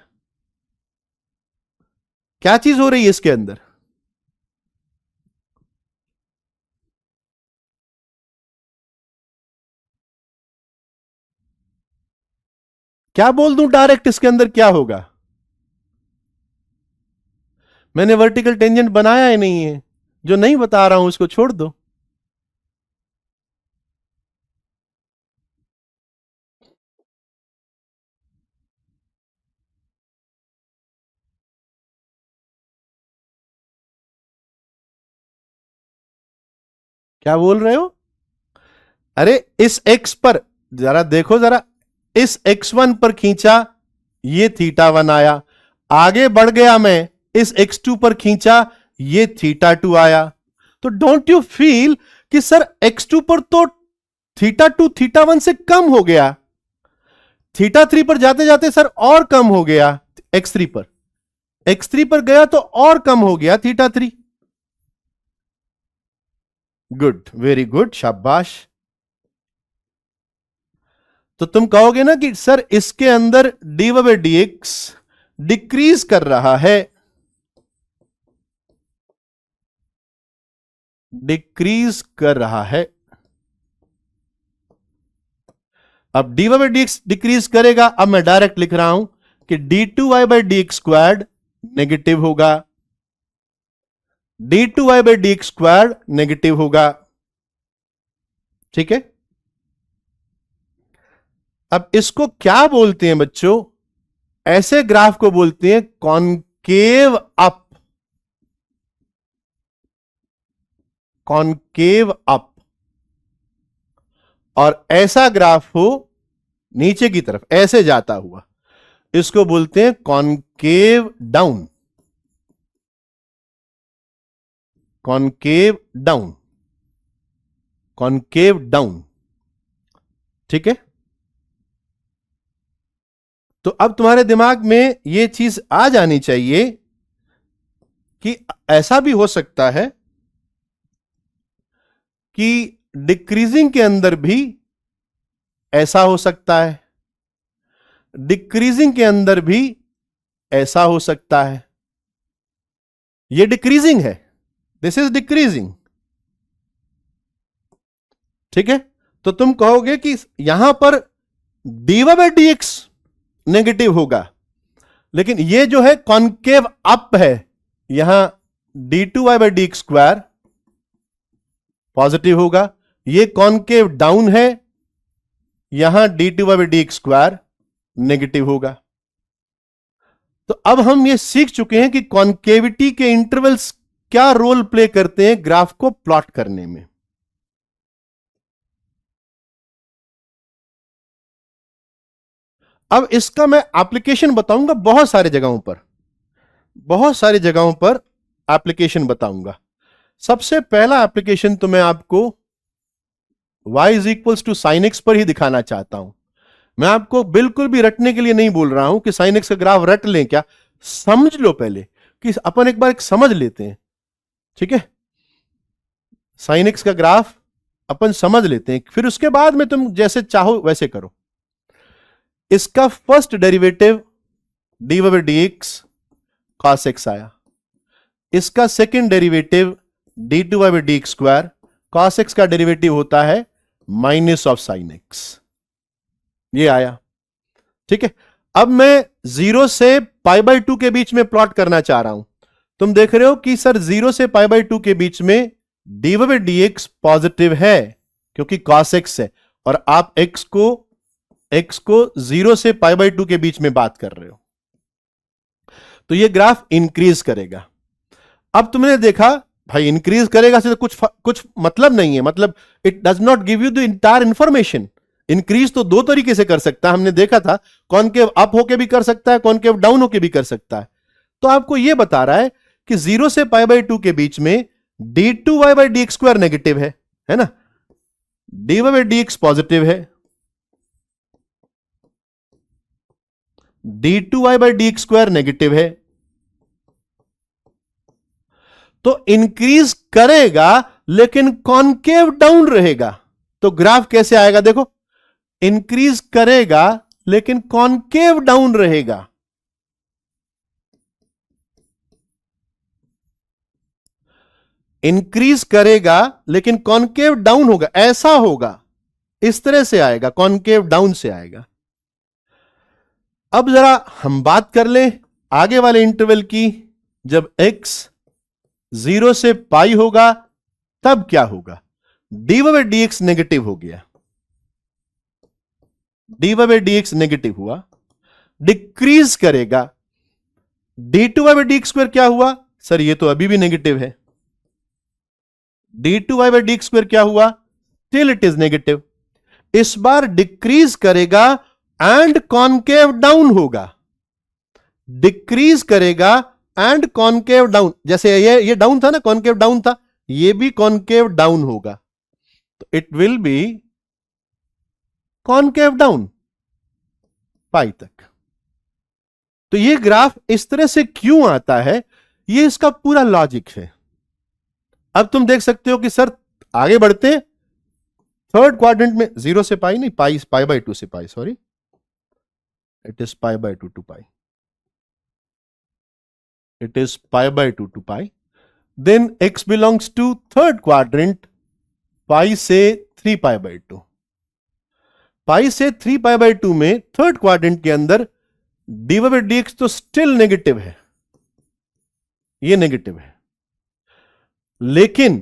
क्या चीज हो रही है इसके अंदर? क्या बोल दूं डायरेक्ट, इसके अंदर क्या होगा? मैंने वर्टिकल टेंजेंट बनाया ही नहीं है, जो नहीं बता रहा हूं उसको छोड़ दो। क्या बोल रहे हो? अरे इस x पर जरा देखो, जरा इस x1 पर खींचा, ये θ1 आया। आगे बढ़ गया मैं, इस x2 पर खींचा, ये θ2 आया। तो डोंट यू फील कि सर x2 पर तो θ2 θ1 से कम हो गया, θ3 पर जाते जाते सर और कम हो गया, x3 पर गया तो और कम हो गया θ3। गुड, वेरी गुड, शाबाश। तो तुम कहोगे ना कि सर इसके अंदर dydx डिक्रीज कर रहा है, डिक्रीज कर रहा है। अब dydx डिक्रीज करेगा, अब मैं डायरेक्ट लिख रहा हूं कि d2y by D x squared negative होगा, d2y by D x squared negative होगा। ठीक है, अब इसको क्या बोलते हैं बच्चों? ऐसे ग्राफ को बोलते हैं कॉनकेव अप, कॉनकेव अप। और ऐसा ग्राफ हो नीचे की तरफ ऐसे जाता हुआ, इसको बोलते हैं concave down, concave down, concave down. ठीक है, तो अब तुम्हारे दिमाग में यह चीज आ जानी चाहिए कि ऐसा भी हो सकता है कि डिक्रीजिंग के अंदर भी ऐसा हो सकता है, डिक्रीजिंग के अंदर भी ऐसा हो सकता है। यह डिक्रीजिंग है, दिस इज डिक्रीजिंग। ठीक है, तो तुम कहोगे कि यहां पर dy by D x negative होगा, लेकिन यह जो है कॉनकेव अप है, यहां d2y by D x square positive होगा। यह कॉनकेव डाउन है, यहां d2y by D x square negative होगा। तो अब हम यह सीख चुके हैं कि कॉनकेविटी के इंटरवल्स क्या रोल प्ले करते हैं ग्राफ को प्लॉट करने में। अब इसका मैं एप्लीकेशन बताऊंगा बहुत सारी जगहों पर, बहुत सारी जगहों पर एप्लीकेशन बताऊंगा। सबसे पहला एप्लीकेशन तो मैं आपको y is equals to sine x पर ही दिखाना चाहता हूं। मैं आपको बिल्कुल भी रटने के लिए नहीं बोल रहा हूं कि साइन एक्स का ग्राफ रट लें, क्या समझ लो पहले, कि अपन एक बार एक समझ लेते हैं। ठीक है, साइन एक्स का ग्राफ अपन समझ लेते हैं, फिर उसके बाद में तुम जैसे चाहो वैसे करो। इसका first derivative dy by D x cos x आया, इसका second derivative d2y by D x square, cos x का डेरिवेटिव होता है माइनस ऑफ साइन एक्स, ये आया। ठीक है, अब मैं 0 से पाई बाई 2 के बीच में प्लॉट करना चाह रहा हूं। तुम देख रहे हो कि सर 0 से पाई बाई 2 के बीच में dy by D x positive है क्योंकि कॉस एक्स है, और आप x को x को 0 से π/2 के बीच में बात कर रहे हो, तो ये ग्राफ इंक्रीज करेगा। अब तुमने देखा भाई इंक्रीज करेगा से तो कुछ मतलब नहीं है, मतलब it does not give you the entire information. Increase तो दो तरीके से कर सकता है, हमने देखा था कॉनकेव अप होके भी कर सकता है, कॉनकेव डाउन होके भी कर सकता है। तो आपको यह बता रहा है कि 0 से π/2 के बीच में d2y/dx² नेगेटिव है ना, dy/dx पॉजिटिव है, d2y/dx² नेगेटिव है। तो इंक्रीज करेगा लेकिन कॉनकेव डाउन रहेगा। तो ग्राफ कैसे आएगा देखो, इंक्रीज करेगा लेकिन कॉनकेव डाउन रहेगा। इंक्रीज करेगा लेकिन कॉनकेव डाउन होगा, ऐसा होगा, इस तरह से आएगा, कॉनकेव डाउन से आएगा। अब जरा हम बात कर लें आगे वाले इंटरवल की, जब x 0 से पाई होगा तब क्या होगा, dy/dx नेगेटिव हो गया, dy/dx नेगेटिव हुआ, डिक्रीज करेगा, d2y/dx² क्या हुआ, सर ये तो अभी भी नेगेटिव है, d2y/dx² क्या हुआ, टिल इट इज नेगेटिव। इस बार डिक्रीज करेगा एंड कॉनकेव डाउन होगा, डिक्रीज करेगा एंड कॉनकेव डाउन, जैसे ये डाउन था ना, कॉनकेव डाउन था, ये भी कॉनकेव डाउन होगा, तो it will be concave down pi तक। तो ये ग्राफ इस तरह से क्यों आता है, ये इसका पूरा लॉजिक है। अब तुम देख सकते हो कि सर आगे बढ़ते हैं, थर्ड क्वाड्रेंट में 0 से पाई नहीं, π/2 से pi, sorry it is π/2 to pi, it is π/2 to pi, then x belongs to third quadrant, pi से 3π/2, पाई से 3π/2 में थर्ड क्वाड्रेंट के अंदर dy/dx तो स्टिल नेगेटिव है, ये नेगेटिव है, लेकिन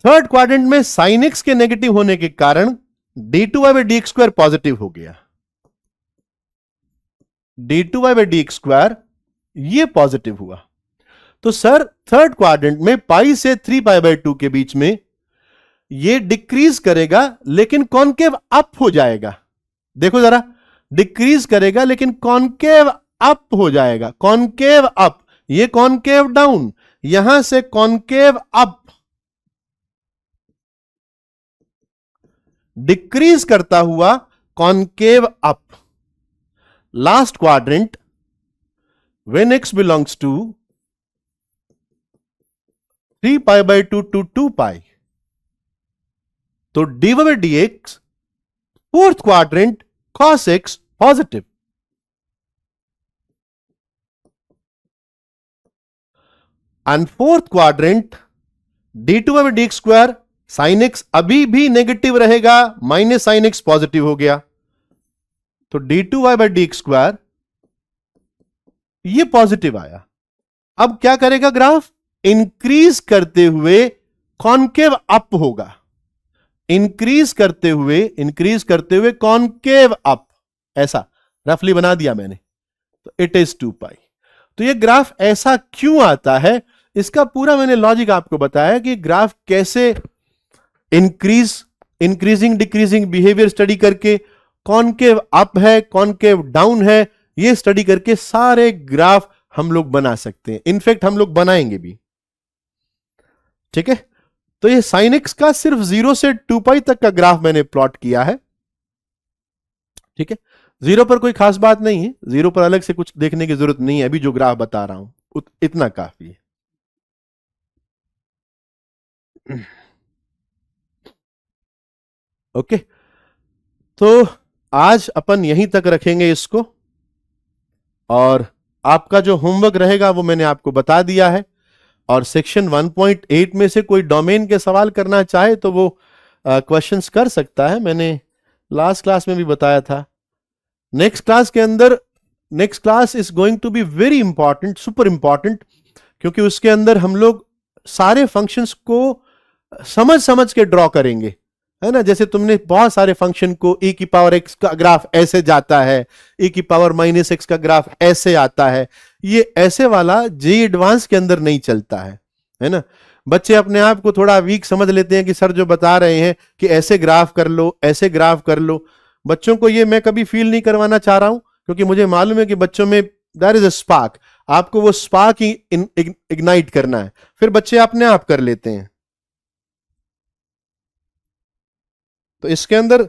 थर्ड क्वाड्रेंट में sin x के नेगेटिव होने के कारण d2y/dx² पॉजिटिव हो गया, d2y/dx² ये पॉजिटिव हुआ। तो सर थर्ड क्वाड्रेंट में पाई से 3π/2 के बीच में ये डिक्रीज करेगा लेकिन कॉनकेव अप हो जाएगा, देखो जरा, डिक्रीज करेगा लेकिन कॉनकेव अप हो जाएगा, कॉनकेव अप, ये कॉनकेव डाउन, यहां से कॉनकेव अप, डिक्रीज करता हुआ concave up. Last quadrant when x belongs to 3π/2 to 2π, तो dy/dx fourth quadrant cos x positive, and fourth quadrant d2y/dx² sin x अभी भी नेगेटिव रहेगा, माइनस sin x पॉजिटिव हो गया, तो d2y/dx² ये पॉजिटिव आया। अब क्या करेगा ग्राफ, इंक्रीज करते हुए कॉनकेव अप होगा, इंक्रीज करते हुए कॉनकेव अप, ऐसा रफली बना दिया मैंने, तो इट इज 2π। तो ये ग्राफ ऐसा क्यों आता है, इसका पूरा मैंने लॉजिक आपको बताया कि ग्राफ कैसे इंक्रीजिंग डिक्रीजिंग बिहेवियर स्टडी करके, कॉनकेव अप है कॉनकेव डाउन है, ये स्टडी करके सारे ग्राफ हम लोग बना सकते हैं, इनफैक्ट हम लोग बनाएंगे भी, ठीक है। तो ये sin x का सिर्फ 0 से 2π तक का ग्राफ मैंने प्लॉट किया है, ठीक है। 0 पर कोई खास बात नहीं है, 0 पर अलग से कुछ देखने की जरूरत नहीं है, अभी जो ग्राफ बता रहा हूं इतना काफी है। ओके, तो आज अपन यहीं तक रखेंगे इसको, और आपका जो होमवर्क रहेगा वो मैंने आपको बता दिया है, और सेक्शन 1.8 में से कोई डोमेन के सवाल करना चाहे तो वो क्वेश्चंस कर सकता है, मैंने लास्ट क्लास में भी बताया था। नेक्स्ट क्लास के अंदर, next class is going to be very important, super important, क्योंकि उसके अंदर हम लोग सारे फंक्शंस को समझ समझ के ड्रॉ करेंगे, है ना। जैसे तुमने बहुत सारे फंक्शन को e की पावर x का ग्राफ ऐसे जाता है, e की पावर माइनस x का ग्राफ ऐसे आता है, ये ऐसे वाला जे एडवांस के अंदर नहीं चलता है ना। बच्चे अपने आप को थोड़ा वीक समझ लेते हैं कि सर जो बता रहे हैं कि ऐसे ग्राफ कर लो, ऐसे ग्राफ कर लो। बच्चों को ये मैं कभी फील नहीं करवाना चाह रहा हूं, क्योंकि मुझे मालूम है कि बच्चों में देयर इज अ स्पार्क, आपको वो स्पार्क ही इग्नाइट करना है, फिर बच्चे अपने आप कर लेते हैं। तो इसके अंदर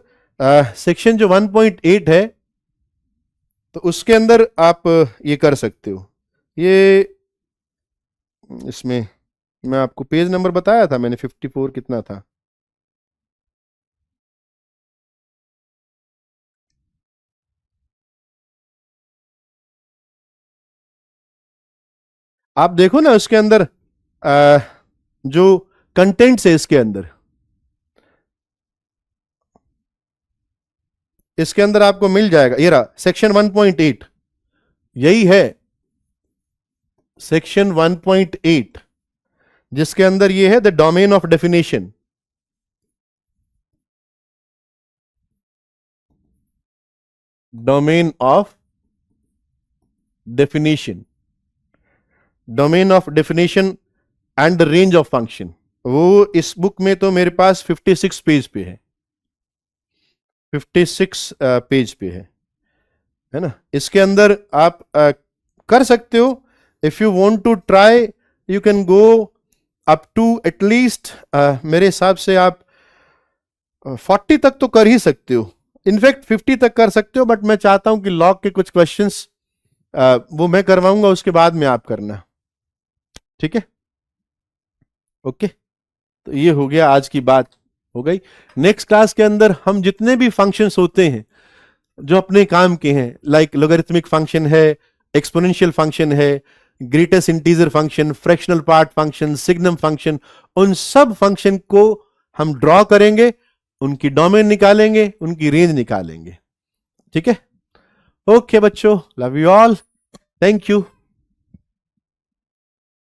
सेक्शन जो 1.8 है, तो उसके अंदर आप ये कर सकते हो। ये इसमें मैं आपको पेज नंबर बताया था मैंने, 54 कितना था, आप देखो ना उसके अंदर जो कंटेंट्स है इसके अंदर, इसके अंदर आपको मिल जाएगा। ये रहा सेक्शन 1.8, यही है सेक्शन 1.8, जिसके अंदर ये है the domain of definition. Domain of definition, domain of definition and the range of function. वो इस बुक में तो मेरे पास 56 पेज पे है, 56 पेज पे है ना। इसके अंदर आप कर सकते हो, if you want to try you can go up to at least, मेरे हिसाब से आप 40 तक तो कर ही सकते हो, इनफैक्ट 50 तक कर सकते हो, बट मैं चाहता हूं कि लॉग के कुछ क्वेश्चंस वो मैं करवाऊंगा, उसके बाद में आप करना, ठीक है। ओके, तो ये हो गया, आज की बात हो गई। नेक्स्ट क्लास के अंदर हम जितने भी फंक्शंस होते हैं जो अपने काम के हैं, लाइक लोगरिथमिक फंक्शन है, एक्सपोनेंशियल फंक्शन है, greatest integer function, fractional part function, signum function, उन सब फंक्शन को हम ड्रॉ करेंगे, उनकी डोमेन निकालेंगे, उनकी रेंज निकालेंगे, ठीक है। ओके बच्चों, love you all, thank you.